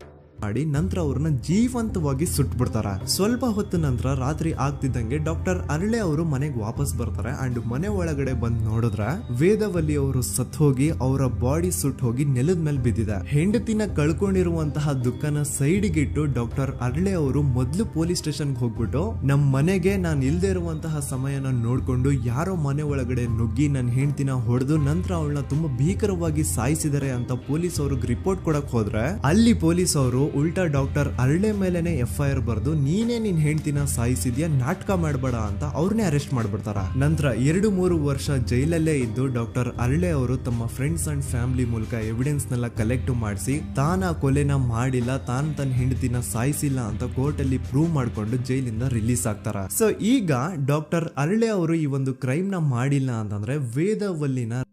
ಮಾಡಿ ನಂತರ ಅವ್ರನ್ನ ಜೀವಂತವಾಗಿ ಸುಟ್ಬಿಡ್ತಾರ. ಸ್ವಲ್ಪ ಹೊತ್ತು ನಂತರ ರಾತ್ರಿ ಆಗ್ತಿದ್ದಂಗೆ ಡಾಕ್ಟರ್ ಅರಳೆ ಅವರು ಮನೆಗೆ ವಾಪಸ್ ಬರ್ತಾರೆ ಅಂಡ್ ಮನೆ ಒಳಗಡೆ ಬಂದ್ ನೋಡಿದ್ರೆ ವೇದವಲ್ಲಿ ಅವರು ಸತ್ ಹೋಗಿ ಅವರ ಬಾಡಿ ಸುಟ್ ಹೋಗಿ ನೆಲದ ಮೇಲೆ ಬಿದ್ದಿದೆ. ಹೆಂಡತಿನ ಕಳ್ಕೊಂಡಿರುವಂತಹ ದುಃಖನ ಸೈಡ್ಗೆ ಇಟ್ಟು ಡಾಕ್ಟರ್ ಅರಳೆ ಅವರು ಮೊದ್ಲು ಪೊಲೀಸ್ ಸ್ಟೇಷನ್ ಹೋಗ್ಬಿಟ್ಟು ನಮ್ ಮನೆಗೆ ನಾನು ಇಲ್ದೇ ಇರುವಂತಹ ಸಮಯನ ನೋಡ್ಕೊಂಡು ಯಾರೋ ಮನೆ ಒಳಗಡೆ ನುಗ್ಗಿ ನನ್ನ ಹೆಂಡತಿನ ಹೊಡೆದು ನಂತರ ಅವಳನ್ನ ತುಂಬಾ ಭೀಕರವಾಗಿ ಸಾಯಿಸಿದರೆ ಅಂತ ಪೊಲೀಸ್ ಅವ್ರಿಗೆ ರಿಪೋರ್ಟ್ ಕೊಡಕ್ ಹೋದ್ರೆ ಅಲ್ಲಿ ಪೊಲೀಸ್ ಅವರು ಉಲ್ಟಾ ಡಾಕ್ಟರ್ ಅರಳೆ ಮೇಲೆನೆ FIR ಬರ್ದು ನೀನೇ ನಿನ್ ಹೆಂಡತಿನ ಸಾಯಿಸಿದ್ಯಾ, ನಾಟಕ ಮಾಡಬೇಡ ಅಂತ ಅವ್ರನ್ನೇ ಅರೆಸ್ಟ್ ಮಾಡ್ಬಿಡ್ತಾರ. ನಂತರ 2-3 ವರ್ಷ ಜೈಲಲ್ಲೇ ಇದ್ದು ಡಾಕ್ಟರ್ ಅರಳೆ ಅವರು ತಮ್ಮ ಫ್ರೆಂಡ್ಸ್ ಅಂಡ್ ಫ್ಯಾಮಿಲಿ ಮೂಲಕ ಎವಿಡೆನ್ಸ್ ನೆಲ್ಲ ಕಲೆಕ್ಟ್ ಮಾಡಿಸಿ ತಾನ ಕೊಲೆನ ಮಾಡಿಲ್ಲ, ತಾನ್ ತನ್ನ ಹೆಂಡತಿನ ಸಾಯಿಸಿಲ್ಲ ಅಂತ ಕೋರ್ಟ್ ಅಲ್ಲಿ ಪ್ರೂವ್ ಮಾಡ್ಕೊಂಡು ಜೈಲಿಂದ ರಿಲೀಸ್ ಆಗ್ತಾರ. ಸೊ ಈಗ ಡಾಕ್ಟರ್ ಅರಳೆ ಅವರು ಈ ಒಂದು ಕ್ರೈಮ್ ನ ಮಾಡಿಲ್ಲ ಅಂತಂದ್ರೆ ವೇದವಲ್ಲಿನ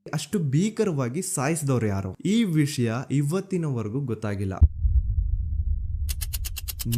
ಅಷ್ಟು ಭೀಕರವಾಗಿ ಸಾಯಿಸಿದವ್ರು ಯಾರು, ಈ ವಿಷಯ ಇವತ್ತಿನವರೆಗೂ ಗೊತ್ತಾಗಿಲ್ಲ.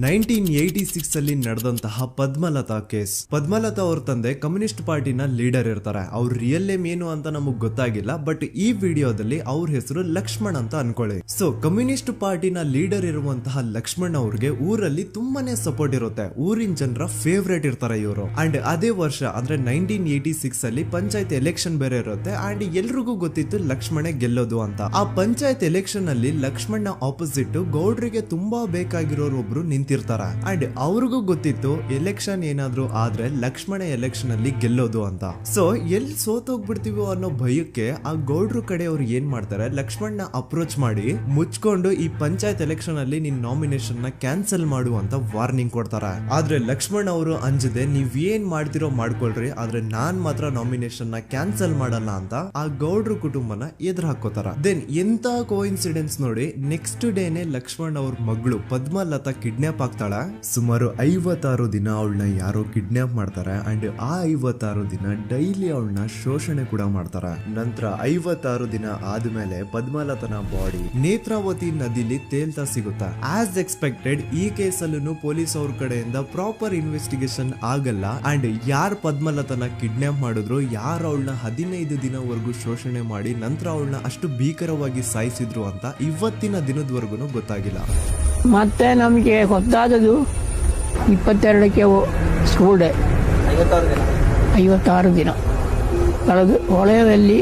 1986 ಅಲ್ಲಿ ನಡೆದಂತಹ ಪದ್ಮಲತಾ ಕೇಸ್. ಪದ್ಮಲತಾ ಅವ್ರ ತಂದೆ ಕಮ್ಯುನಿಸ್ಟ್ ಪಾರ್ಟಿನ ಲೀಡರ್ ಇರ್ತಾರೆ. ಅವ್ರ ರಿಯಲ್ ನೇಮ್ ಏನು ಅಂತ ನಮಗ್ ಗೊತ್ತಾಗಿಲ್ಲ, ಬಟ್ ಈ ವಿಡಿಯೋದಲ್ಲಿ ಅವ್ರ ಹೆಸರು ಲಕ್ಷ್ಮಣ್ ಅಂತ ಅನ್ಕೊಳ್ಳಿ. ಸೊ ಕಮ್ಯುನಿಸ್ಟ್ ಪಾರ್ಟಿನ ಲೀಡರ್ ಇರುವಂತಹ ಲಕ್ಷ್ಮಣ್ ಅವ್ರಿಗೆ ಊರಲ್ಲಿ ತುಂಬಾನೇ ಸಪೋರ್ಟ್ ಇರುತ್ತೆ, ಊರಿನ ಜನರ ಫೇವ್ರೇಟ್ ಇರ್ತಾರೆ ಇವರು. ಅಂಡ್ ಅದೇ ವರ್ಷ ಅಂದ್ರೆ 1986 ಅಲ್ಲಿ ಪಂಚಾಯತ್ ಎಲೆಕ್ಷನ್ ಬೇರೆ ಇರುತ್ತೆ ಅಂಡ್ ಎಲ್ರಿಗೂ ಗೊತ್ತಿತ್ತು ಲಕ್ಷ್ಮಣೆ ಗೆಲ್ಲೋದು ಅಂತ. ಆ ಪಂಚಾಯತ್ ಎಲೆಕ್ಷನ್ ಅಲ್ಲಿ ಲಕ್ಷ್ಮಣ್ನ ಆಪೋಸಿಟ್ ಗೌಡ್ರಿಗೆ ತುಂಬಾ ಬೇಕಾಗಿರೋರು ಒಬ್ರು ನಿಂತಿರ್ತಾರ ಅಂಡ್ ಅವ್ರಿಗೂ ಗೊತ್ತಿತ್ತು ಎಲೆಕ್ಷನ್ ಏನಾದ್ರು ಆದ್ರೆ ಲಕ್ಷ್ಮಣ ಎಲೆಕ್ಷನ್ ಅಲ್ಲಿ ಗೆಲ್ಲೋದು ಅಂತ. ಸೊ ಎಲ್ಲಿ ಸೋತೋಗ್ಬಿಡ್ತೀವೋ ಅನ್ನೋ ಭಯಕ್ಕೆ ಆ ಗೌಡ್ರು ಕಡೆ ಅವ್ರು ಏನ್ ಮಾಡ್ತಾರೆ, ಲಕ್ಷ್ಮಣ್ನ ಅಪ್ರೋಚ್ ಮಾಡಿ ಮುಚ್ಕೊಂಡು ಈ ಪಂಚಾಯತ್ ಎಲೆಕ್ಷನ್ ಅಲ್ಲಿ ನಿನ್ ನಾಮಿನೇಷನ್ ನ ಕ್ಯಾನ್ಸಲ್ ಮಾಡು ಅಂತ ವಾರ್ನಿಂಗ್ ಕೊಡ್ತಾರ. ಆದ್ರೆ ಲಕ್ಷ್ಮಣ್ ಅವರು ಅಂಜದೆ ನೀವ್ ಏನ್ ಮಾಡ್ತಿರೋ ಮಾಡ್ಕೊಳ್ರಿ, ಆದ್ರೆ ನಾನ್ ಮಾತ್ರ ನಾಮಿನೇಷನ್ ನ ಕ್ಯಾನ್ಸಲ್ ಮಾಡಲ್ಲ ಅಂತ ಆ ಗೌಡ್ರು ಕುಟುಂಬನ ಎದುರು ಹಾಕೋತಾರ. ದೆನ್ ಎಂತ ಕೋಇನ್ಸಿಡೆನ್ಸ್ ನೋಡಿ, ನೆಕ್ಸ್ಟ್ ಡೇನೆ ಲಕ್ಷ್ಮಣ್ ಅವ್ರ ಮಗಳು ಪದ್ಮಲತಾ ಕಿಡ್ನಾಪ್ ಆಗ್ತಾಳೆ. ಸುಮಾರು 56 ದಿನ ಅವಳನ್ನ ಯಾರೋ ಕಿಡ್ನಾಪ್ ಮಾಡ್ತಾರೆ ಅಂಡ್ ಆ 56 ದಿನ ಡೈಲಿ ಅವಳನ್ನ ಶೋಷಣೆ ಕೂಡ ಮಾಡ್ತಾರೆ. ನಂತರ 56 ದಿನ ಆದ್ಮೇಲೆ ಪದ್ಮಲತನ ಬಾಡಿ ನೇತ್ರಾವತಿ ನದಿಲಿ ತೇಲ್ತಾ ಸಿಗುತ್ತಾ. ಆಸ್ ಎಕ್ಸ್ಪೆಕ್ಟೆಡ್ ಈ ಕೇಸಲ್ಲೂ ಪೊಲೀಸ್ ಅವ್ರ ಕಡೆಯಿಂದ ಪ್ರಾಪರ್ ಇನ್ವೆಸ್ಟಿಗೇಷನ್ ಆಗಲ್ಲ ಅಂಡ್ ಯಾರ್ ಪದ್ಮಲತನ ಕಿಡ್ನಾಪ್ ಮಾಡಿದ್ರು, ಯಾರು ಅವಳನ್ನ 15 ದಿನವರೆಗೂ ಶೋಷಣೆ ಮಾಡಿ ನಂತರ ಅವಳನ್ನ ಅಷ್ಟು ಭೀಕರವಾಗಿ ಸಾಯಿಸಿದ್ರು ಅಂತ ಇವತ್ತಿನ ದಿನದವರೆಗೂ ಗೊತ್ತಾಗಿಲ್ಲ. ಮತ್ತೆ ನಮಗೆ ಗೊತ್ತಾದದು 22ಕ್ಕೆ ಸ್ಕೂಲ್ ಡೇ 56 ದಿನ ಕಳೆದು ಹೊಳೆಯಲ್ಲಿ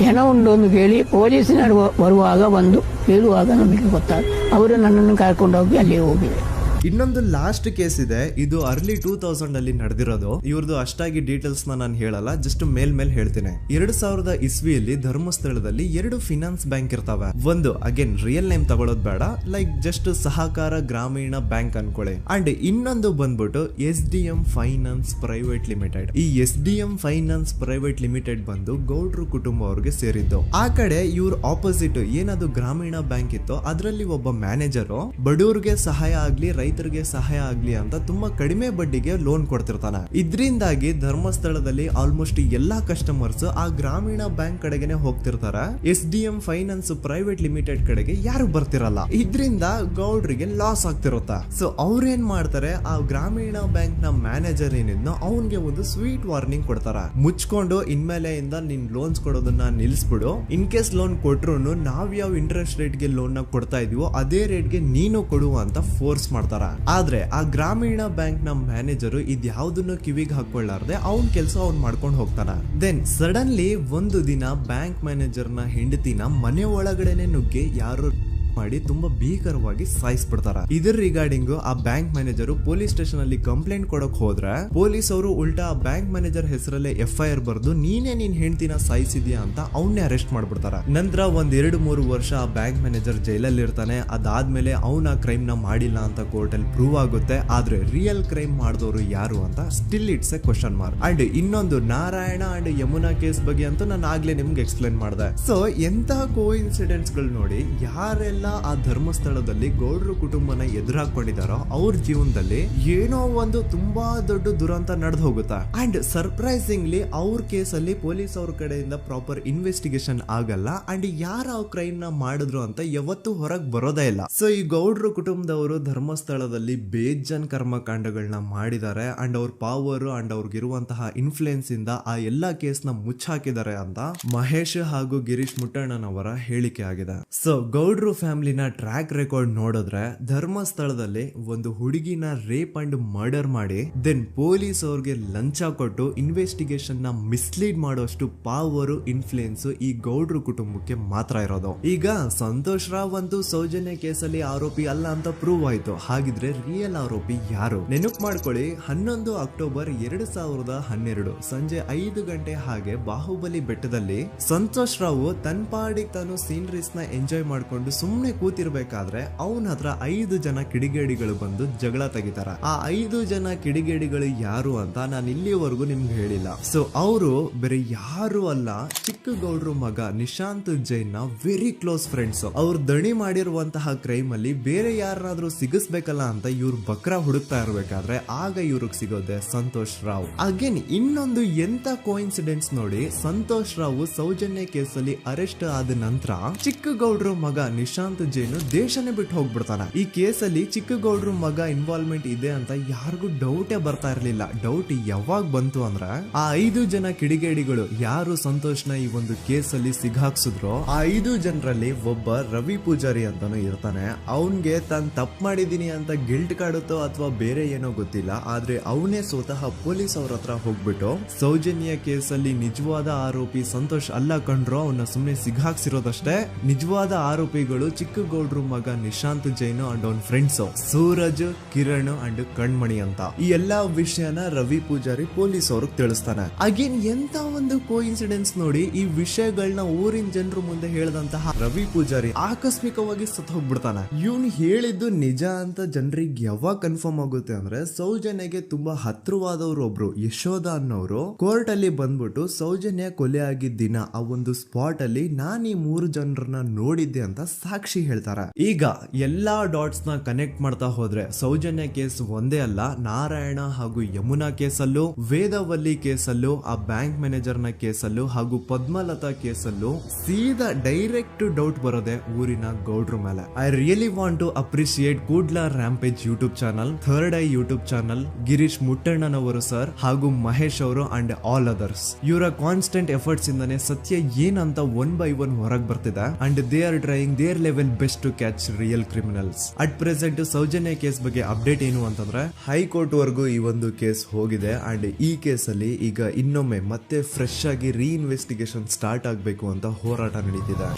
ಹೆಣ ಉಂಡು ಅಂತ ಕೇಳಿ ಪೊಲೀಸಿನವರು ಬರುವಾಗ ಬಂದು ಹೇಳುವಾಗ ನಮಗೆ ಗೊತ್ತಾದ. ಅವರು ನನ್ನನ್ನು ಕರ್ಕೊಂಡು ಹೋಗಿ ಅಲ್ಲಿ ಹೋಗಿದೆ. ಇನ್ನೊಂದು ಲಾಸ್ಟ್ ಕೇಸ್ ಇದೆ, ಇದು ಅರ್ಲಿ 2000 ಅಲ್ಲಿ ನಡೆದಿರೋದು. ಇವ್ರದ್ದು ಅಷ್ಟಾಗಿ ಡೀಟೇಲ್ಸ್ ನಾನು ಹೇಳಲ್ಲ, ಜಸ್ಟ್ ಮೇಲ್ ಹೇಳ್ತೀನಿ. 2000 ಇಸ್ವಿಯಲ್ಲಿ ಧರ್ಮಸ್ಥಳದಲ್ಲಿ 2 ಫಿನಾನ್ಸ್ ಬ್ಯಾಂಕ್ ಇರ್ತಾವೆ. ಒಂದು ಅಗೇನ್ ರಿಯಲ್ ನೇಮ್ ತಗೊಳ್ಳೋದು ಬೇಡ, ಲೈಕ್ ಜಸ್ಟ್ ಸಹಕಾರ ಗ್ರಾಮೀಣ ಬ್ಯಾಂಕ್ ಅನ್ಕೊಳ್ಳಿ. ಅಂಡ್ ಇನ್ನೊಂದು ಬಂದ್ಬಿಟ್ಟು SDM ಫೈನಾನ್ಸ್ ಪ್ರೈವೇಟ್ ಲಿಮಿಟೆಡ್. ಈ SDM ಫೈನಾನ್ಸ್ ಪ್ರೈವೇಟ್ ಲಿಮಿಟೆಡ್ ಬಂದು ಗೌಡ್ರು ಕುಟುಂಬ ಅವ್ರಿಗೆ ಸೇರಿದ್ದು. ಆ ಕಡೆ ಇವ್ರ ಆಪೋಸಿಟ್ ಏನದು ಗ್ರಾಮೀಣ ಬ್ಯಾಂಕ್ ಇತ್ತು, ಅದರಲ್ಲಿ ಒಬ್ಬ ಮ್ಯಾನೇಜರು ಬಡವ್ರಿಗೆ ಸಹಾಯ ಆಗ್ಲಿ ರೈತರಿಗೆ ಸಹಾಯ ಆಗ್ಲಿ ಅಂತ ತುಂಬಾ ಕಡಿಮೆ ಬಡ್ಡಿಗೆ ಲೋನ್ ಕೊಡ್ತಿರ್ತಾನೆ. ಇದರಿಂದಾಗಿ ಧರ್ಮಸ್ಥಳದಲ್ಲಿ ಆಲ್ಮೋಸ್ಟ್ ಎಲ್ಲಾ ಕಸ್ಟಮರ್ಸ್ ಆ ಗ್ರಾಮೀಣ ಬ್ಯಾಂಕ್ ಕಡೆಗೆ ಹೋಗ್ತಿರ್ತಾರ, SDM ಫೈನಾನ್ಸ್ ಪ್ರೈವೇಟ್ ಲಿಮಿಟೆಡ್ ಕಡೆಗೆ ಯಾರು ಬರ್ತಿರಲ್ಲ. ಇದರಿಂದ ಗೌಡ್ರಿಗೆ ಲಾಸ್ ಆಗ್ತಿರುತ್ತಾ. ಸೊ ಅವ್ರೇನ್ ಮಾಡ್ತಾರೆ, ಆ ಗ್ರಾಮೀಣ ಬ್ಯಾಂಕ್ ನ ಮ್ಯಾನೇಜರ್ ಏನಿದ್ನೋ ಅವನ್ಗೆ ಒಂದು ಸ್ವೀಟ್ ವಾರ್ನಿಂಗ್ ಕೊಡ್ತಾರ, ಮುಚ್ಕೊಂಡು ಇನ್ಮೇಲೆ ಇಂದ ನಿನ್ ಲೋನ್ಸ್ ಕೊಡೋದನ್ನ ನಿಲ್ಸ್ಬಿಡು, ಇನ್ ಕೇಸ್ ಲೋನ್ ಕೊಟ್ರು ನಾವ್ ಯಾವ ಇಂಟ್ರೆಸ್ಟ್ ರೇಟ್ ಗೆ ಲೋನ್ ನ ಕೊಡ್ತಾ ಇದೀವೋ ಅದೇ ರೇಟ್ ಗೆ ನೀನು ಕೊಡುವ ಅಂತ ಫೋರ್ಸ್ ಮಾಡ್ತಾರ. ಆದ್ರೆ ಆ ಗ್ರಾಮೀಣ ಬ್ಯಾಂಕ್ ನ ಮ್ಯಾನೇಜರ್ ಇದ್ಯಾವುದನ್ನು ಕಿವಿಗೆ ಹಾಕೊಳ್ಳಾರ್ದೆ ಅವನ್ ಕೆಲಸ ಅವ್ನ್ ಮಾಡ್ಕೊಂಡು ಹೋಗ್ತಾನ. ದೆನ್ ಸಡನ್ಲಿ ಒಂದು ದಿನ ಬ್ಯಾಂಕ್ ಮ್ಯಾನೇಜರ್ ನ ಹೆಂಡತಿನ ಮನೆ ಒಳಗಡೆನೆ ನುಗ್ಗಿ ಯಾರು ಮಾಡಿ ತುಂಬಾ ಭೀಕರವಾಗಿ ಸಾಯಿಸ್ಬಿಡ್ತಾರ. ಇದರ ರಿಗಾರ್ಡಿಂಗ್ ಆ ಬ್ಯಾಂಕ್ ಮ್ಯಾನೇಜರ್ ಪೊಲೀಸ್ ಸ್ಟೇಷನ್ ಅಲ್ಲಿ ಕಂಪ್ಲೇಂಟ್ ಕೊಡಕ್ ಹೋದ್ರೆ ಪೊಲೀಸ್ ಅವರು ಉಲ್ಟಾ ಆ ಬ್ಯಾಂಕ್ ಮ್ಯಾನೇಜರ್ ಹೆಸರಲ್ಲೇ FIR ಬರ್ದು ನೀನೇ ನಿನ್ ಹೆಂಡತಿನ ಸಾಯಿಸಿದ್ಯಾ ಅಂತ ಅವನ್ನೇ ಅರೆಸ್ಟ್ ಮಾಡ್ಬಿಡ್ತಾರ. ನಂತರ 1-2-3 ವರ್ಷ ಆ ಬ್ಯಾಂಕ್ ಮ್ಯಾನೇಜರ್ ಜೈಲಲ್ಲಿ ಇರ್ತಾನೆ. ಅದಾದ್ಮೇಲೆ ಅವನ ಕ್ರೈಮ್ ನ ಮಾಡಿಲ್ಲ ಅಂತ ಕೋರ್ಟ್ ಅಲ್ಲಿ ಪ್ರೂವ್ ಆಗುತ್ತೆ. ಆದ್ರೆ ರಿಯಲ್ ಕ್ರೈಮ್ ಮಾಡಿದವರು ಯಾರು ಅಂತ still it's A question mark. And ಇನ್ನೊಂದು ನಾರಾಯಣ ಅಂಡ್ ಯಮುನಾ ಕೇಸ್ ಬಗ್ಗೆ ಅಂತೂ ನಾನು ಆಗ್ಲೇ ನಿಮ್ಗೆ ಎಕ್ಸ್ಪ್ಲೇನ್ ಮಾಡಿದೆ. ಸೊ ಎಂತ ಕೋಇನ್ಸಿಡೆಂಟ್ಸ್ ಗಳು ನೋಡಿ, ಯಾರೆಲ್ಲ ಆ ಧರ್ಮಸ್ಥಳದಲ್ಲಿ ಗೌಡ್ರು ಕುಟುಂಬನ ಎದುರಾಕೊಂಡಿದಾರೋ ಅವ್ರ ಜೀವನದಲ್ಲಿ ಏನೋ ಒಂದು ತುಂಬಾ ದೊಡ್ಡ ದುರಂತ ನಡೆದು ಹೋಗುತ್ತಾ. ಅಂಡ್ ಸರ್ಪ್ರೈಸಿಂಗ್ಲಿ ಅವ್ರ ಕೇಸಲ್ಲಿ ಪೊಲೀಸ್ ಅವ್ರ ಕಡೆಯಿಂದ ಪ್ರಾಪರ್ ಇನ್ವೆಸ್ಟಿಗೇಷನ್ ಆಗಲ್ಲ ಅಂಡ್ ಯಾರ ಕ್ರೈಮ್ ನ ಮಾಡಿದ್ರು ಅಂತ ಯಾವತ್ತೂ ಹೊರಗ್ ಬರೋದೇ ಇಲ್ಲ. ಸೊ ಈ ಗೌಡ್ರು ಕುಟುಂಬದವರು ಧರ್ಮಸ್ಥಳದಲ್ಲಿ ಬೇಜನ್ ಕರ್ಮಕಾಂಡಗಳನ್ನ ಮಾಡಿದ್ದಾರೆ ಅಂಡ್ ಅವ್ರ ಪವರ್ ಅಂಡ್ ಅವ್ರಿಗಿರುವಂತಹ ಇನ್ಫ್ಲೂಯೆನ್ಸ್ ಇಂದ ಆ ಎಲ್ಲಾ ಕೇಸ್ ನ ಮುಚ್ಚಾಕಿದ್ದಾರೆ ಅಂತ ಮಹೇಶ್ ಹಾಗೂ ಗಿರೀಶ್ ಮುಟ್ಟಣ್ಣನವರ ಹೇಳಿಕೆ ಆಗಿದೆ. ಸೊ ಗೌಡ್ರು ಫ್ಯಾಮಿಲಿ ಫ್ಯಾಮಿಲಿನ ಟ್ರ್ಯಾಕ್ ರೆಕಾರ್ಡ್ ನೋಡಿದ್ರೆ ಧರ್ಮಸ್ಥಳದಲ್ಲಿ ಒಂದು ಹುಡುಗಿನ ರೇಪ್ ಅಂಡ್ ಮರ್ಡರ್ ಮಾಡಿ ದೆನ್ ಪೊಲೀಸ್ ಅವ್ರಿಗೆ ಲಂಚ ಕೊಟ್ಟು ಇನ್ವೆಸ್ಟಿಗೇಷನ್ ನ ಮಿಸ್ಲೀಡ್ ಮಾಡೋಷ್ಟು ಪಾವರ್ ಇನ್ಫ್ಲೂಯೆನ್ಸ್ ಈ ಗೌಡ್ರು ಕುಟುಂಬಕ್ಕೆ ಮಾತ್ರ ಇರೋದು. ಈಗ ಸಂತೋಷ್ ರಾವ್ ಅಂತೂ ಸೌಜನ್ಯ ಕೇಸಲ್ಲಿ ಆರೋಪಿ ಅಲ್ಲ ಅಂತ ಪ್ರೂವ್ ಆಯ್ತು. ಹಾಗಿದ್ರೆ ರಿಯಲ್ ಆರೋಪಿ ಯಾರು? ನೆನಪು ಮಾಡ್ಕೊಳ್ಳಿ, 11 ಅಕ್ಟೋಬರ್ 2012 ಸಂಜೆ 5 ಗಂಟೆ ಹಾಗೆ ಬಾಹುಬಲಿ ಬೆಟ್ಟದಲ್ಲಿ ಸಂತೋಷ್ ರಾವ್ ತನ್ನ ಪಾಡಿಗೆ ತಾನು ಸೀನರೀಸ್ ನ ಎಂಜಾಯ್ ಮಾಡ್ಕೊಂಡು ಸುಮ್ನೆ ಕೂತಿರ್ಬೇಕಾದ್ರೆ ಅವನ ಹತ್ರ 5 ಜನ ಕಿಡಿಗೇಡಿಗಳು ಬಂದು ಜಗಳ ತೆಗಿತಾರ. ಆ 5 ಜನ ಕಿಡಿಗೇಡಿಗಳು ಯಾರು ಅಂತ ನಾನು ಇಲ್ಲಿವರೆಗೂ ನಿಮ್ಗೆ ಹೇಳಿಲ್ಲ. ಸೊ ಅವರು ಬೇರೆ ಯಾರು ಅಲ್ಲ, ಚಿಕ್ಕ ಗೌಡ್ರು ಮಗ ನಿಶಾಂತ್ ಜೈನ್ ನ ವೆರಿ ಕ್ಲೋಸ್ ಫ್ರೆಂಡ್ಸ್. ಅವ್ರು ದಣಿ ಮಾಡಿರುವಂತಹ ಕ್ರೈಮ್ ಅಲ್ಲಿ ಬೇರೆ ಯಾರಾದ್ರೂ ಸಿಗಿಸ್ಬೇಕಲ್ಲ ಅಂತ ಇವ್ರು ಬಕ್ರ ಹುಡುಕ್ತಾ ಇರ್ಬೇಕಾದ್ರೆ ಆಗ ಇವ್ರಿಗೆ ಸಿಗೋದೆ ಸಂತೋಷ್ ರಾವ್. ಅಗೇನ್ ಇನ್ನೊಂದು ಎಂತ ಕೋಇನ್ಸಿಡೆನ್ಸ್ ನೋಡಿ, ಸಂತೋಷ್ ರಾವ್ ಸೌಜನ್ಯ ಕೇಸಲ್ಲಿ ಅರೆಸ್ಟ್ ಆದ ನಂತರ ಚಿಕ್ಕ ಗೌಡ್ರು ಮಗ ನಿಶಾಂತ್ ಜೈನ್ ದೇಶನೇ ಬಿಟ್ಟು ಹೋಗ್ಬಿಡ್ತಾನೆ. ಈ ಕೇಸಲ್ಲಿ ಚಿಕ್ಕ ಗೌಡ್ರು ಮಗ ಇನ್ವಾಲ್ವ್ಮೆಂಟ್ ಇದೆ ಅಂತ ಯಾರಿಗೂ ಡೌಟೇ ಬರ್ತಾ ಇರ್ಲಿಲ್ಲ. ಡೌಟ್ ಯಾವಾಗ ಬಂತು ಅಂದ್ರೆ ಆ 5 ಜನ ಕಿಡಿಗೇಡಿಗಳು ಯಾರು ಸಂತೋಷ್ನ ಈ ಒಂದು ಕೇಸಲ್ಲಿ ಸಿಗಾಕ್ಸಿದ್ರು ಆ 5 ಜನರಲ್ಲಿ ಒಬ್ಬ ರವಿ ಪೂಜಾರಿ ಅಂತಾನು ಇರ್ತಾನೆ. ಅವನ್ಗೆ ತಾನು ತಪ್ಪು ಮಾಡಿದೀನಿ ಅಂತ ಗಿಲ್ಟ್ ಕಾಡುತ್ತೋ ಅಥವಾ ಬೇರೆ ಏನೋ ಗೊತ್ತಿಲ್ಲ, ಆದ್ರೆ ಅವನೇ ಸ್ವತಃ ಪೊಲೀಸ್ ಅವ್ರ ಹತ್ರ ಹೋಗ್ಬಿಟ್ಟು ಸೌಜನ್ಯ ಕೇಸಲ್ಲಿ ನಿಜವಾದ ಆರೋಪಿ ಸಂತೋಷ್ ಅಲ್ಲ ಕಂಡ್ರು, ಅವನ್ನ ಸುಮ್ನೆ ಸಿಗಾಕ್ಸಿರೋದಷ್ಟೇ, ನಿಜವಾದ ಆರೋಪಿಗಳು ಚಿಕ್ಕ ಗೌಡ್ರು ಮಗ ನಿಶಾಂತ್ ಜೈನ್ ಅಂಡ್ ಅವನ್ ಫ್ರೆಂಡ್ಸ್ ಸೂರಜ್, ಕಿರಣ್ ಅಂಡ್ ಕಣ್ಮಣಿ ಅಂತ. ಈ ಎಲ್ಲಾ ವಿಷಯನ ರವಿ ಪೂಜಾರಿ ಪೊಲೀಸ್ ಅವ್ರಿಗೆ ತಿಳಿಸ್ತಾನೆ. ಅಗೇನ್ ಎಂತ ಒಂದು ಕೋಇನ್ಸಿಡೆನ್ಸ್ ನೋಡಿ, ಈ ವಿಷಯಗಳನ್ನ ಊರಿನ ಜನರು ಮುಂದೆ ಹೇಳಿದಂತಹ ರವಿ ಪೂಜಾರಿ ಆಕಸ್ಮಿಕವಾಗಿ ಸತ್ತು ಹೋಗ್ಬಿಡ್ತಾನೆ. ಇವನು ಹೇಳಿದ್ದು ನಿಜ ಅಂತ ಜನರಿಗೆ ಯಾವಾಗ ಕನ್ಫರ್ಮ್ ಆಗುತ್ತೆ ಅಂದ್ರೆ ಸೌಜನ್ಯಗೆ ತುಂಬಾ ಹತ್ರವಾದವರು ಒಬ್ರು ಯಶೋಧ ಅನ್ನೋರು ಕೋರ್ಟ್ ಅಲ್ಲಿ ಬಂದ್ಬಿಟ್ಟು ಸೌಜನ್ಯ ಕೊಲೆ ಆಗಿದ್ದ ದಿನ ಆ ಒಂದು ಸ್ಪಾಟ್ ಅಲ್ಲಿ ನಾನು ಈ 3 ಜನರನ್ನ ನೋಡಿದ್ದೆ ಅಂತ ಸಾಕ್ಷಿ ಹೇಳ್ತಾರೆ. ಈಗ ಎಲ್ಲಾ ಡಾಟ್ಸ್ ನ ಕನೆಕ್ಟ್ ಮಾಡ್ತಾ ಹೋದ್ರೆ ಸೌಜನ್ಯ ಕೇಸ್ ಒಂದೇ ಅಲ್ಲ, ನಾರಾಯಣ ಹಾಗೂ ಯಮುನಾ ಕೇಸಲ್ಲೂ, ವೇದವಲ್ಲಿ ಕೇಸಲ್ಲೂ, ಆ ಬ್ಯಾಂಕ್ ಮ್ಯಾನೇಜರ್ ನ ಕೇಸಲ್ಲೂ ಹಾಗೂ ಪದ್ಮಲತಾ ಕೇಸಲ್ಲೂ ಸೀದಾ ಡೈರೆಕ್ಟ್ ಡೌಟ್ ಬರೋದೆ ಊರಿನ ಗೌಡ್ರ ಮೇಲೆ. I really want to appreciate Kudla rampage YouTube channel, third eye YouTube channel, Girish ಮುಟ್ಟಣ್ಣನವರು ಸರ್ ಹಾಗೂ ಮಹೇಶ್ ಅವರು ಅಂಡ್ ಆಲ್ ಅದರ್ಸ್. ಇವರ ಕಾನ್ಸ್ಟೆಂಟ್ ಎಫರ್ಟ್ಸ್ ಇಂದಾನೆ ಸತ್ಯ ಏನಂತ 1 by 1 ಹೊರಗೆ ಬರ್ತಿದೆ and they are trying their level best to catch real criminals. At present Soujanya case ಬಗ್ಗೆ ಅಪ್ಡೇಟ್ ಏನು ಅಂತಂದ್ರೆ ಹೈಕೋರ್ಟ್ ವರೆಗೂ ಈ ಒಂದು ಕೇಸ್ ಹೋಗಿದೆ ಅಂಡ್ ಈ ಕೇಸಲ್ಲಿ ಈಗ ಇನ್ನೊಮ್ಮೆ ಮತ್ತೆ ಫ್ರೆಶ್ ಆಗಿ ರೀಇನ್ವೆಸ್ಟಿಗೇಷನ್ ಸ್ಟಾರ್ಟ್ ಆಗಬೇಕು ಅಂತ ಹೋರಾಟ ನಡೀತಿದೆ.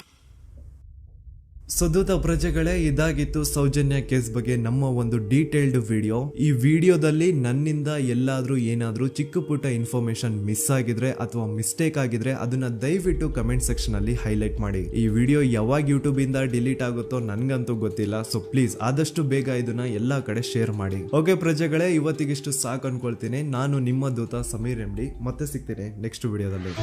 ಸದುತ ಪ್ರಜೆಗಳೇ, ಇದಾಗಿತ್ತು ಸೌಜನ್ಯ ಕೇಸ್ ಬಗ್ಗೆ ನಮ್ಮ ಒಂದು ಡೀಟೇಲ್ಡ್ ವಿಡಿಯೋ. ಈ ವಿಡಿಯೋದಲ್ಲಿ ನನ್ನಿಂದ ಎಲ್ಲಾದ್ರೂ ಏನಾದ್ರೂ ಚಿಕ್ಕ ಪುಟ್ಟ ಇನ್ಫಾರ್ಮೇಶನ್ ಮಿಸ್ ಆಗಿದ್ರೆ ಅಥವಾ ಮಿಸ್ಟೇಕ್ ಆಗಿದ್ರೆ ಅದನ್ನ ದಯವಿಟ್ಟು ಕಮೆಂಟ್ ಸೆಕ್ಷನ್ ಅಲ್ಲಿ ಹೈಲೈಟ್ ಮಾಡಿ. ಈ ವಿಡಿಯೋ ಯಾವಾಗ ಯೂಟ್ಯೂಬ್ ಇಂದ ಡಿಲೀಟ್ ಆಗುತ್ತೋ ನನ್ಗಂತೂ ಗೊತ್ತಿಲ್ಲ. ಸೊ ಪ್ಲೀಸ್ ಆದಷ್ಟು ಬೇಗ ಇದನ್ನ ಎಲ್ಲಾ ಕಡೆ ಶೇರ್ ಮಾಡಿ. ಓಕೆ ಪ್ರಜೆಗಳೇ, ಇವತ್ತಿಗಿಷ್ಟು ಸಾಕು ಅನ್ಕೊಳ್ತೀನಿ. ನಾನು ನಿಮ್ಮ ದೂತ ಸಮೀರ್ ಎಂಡಿ. ಮತ್ತೆ ಸಿಗ್ತೀನಿ ನೆಕ್ಸ್ಟ್ ವಿಡಿಯೋದಲ್ಲಿ.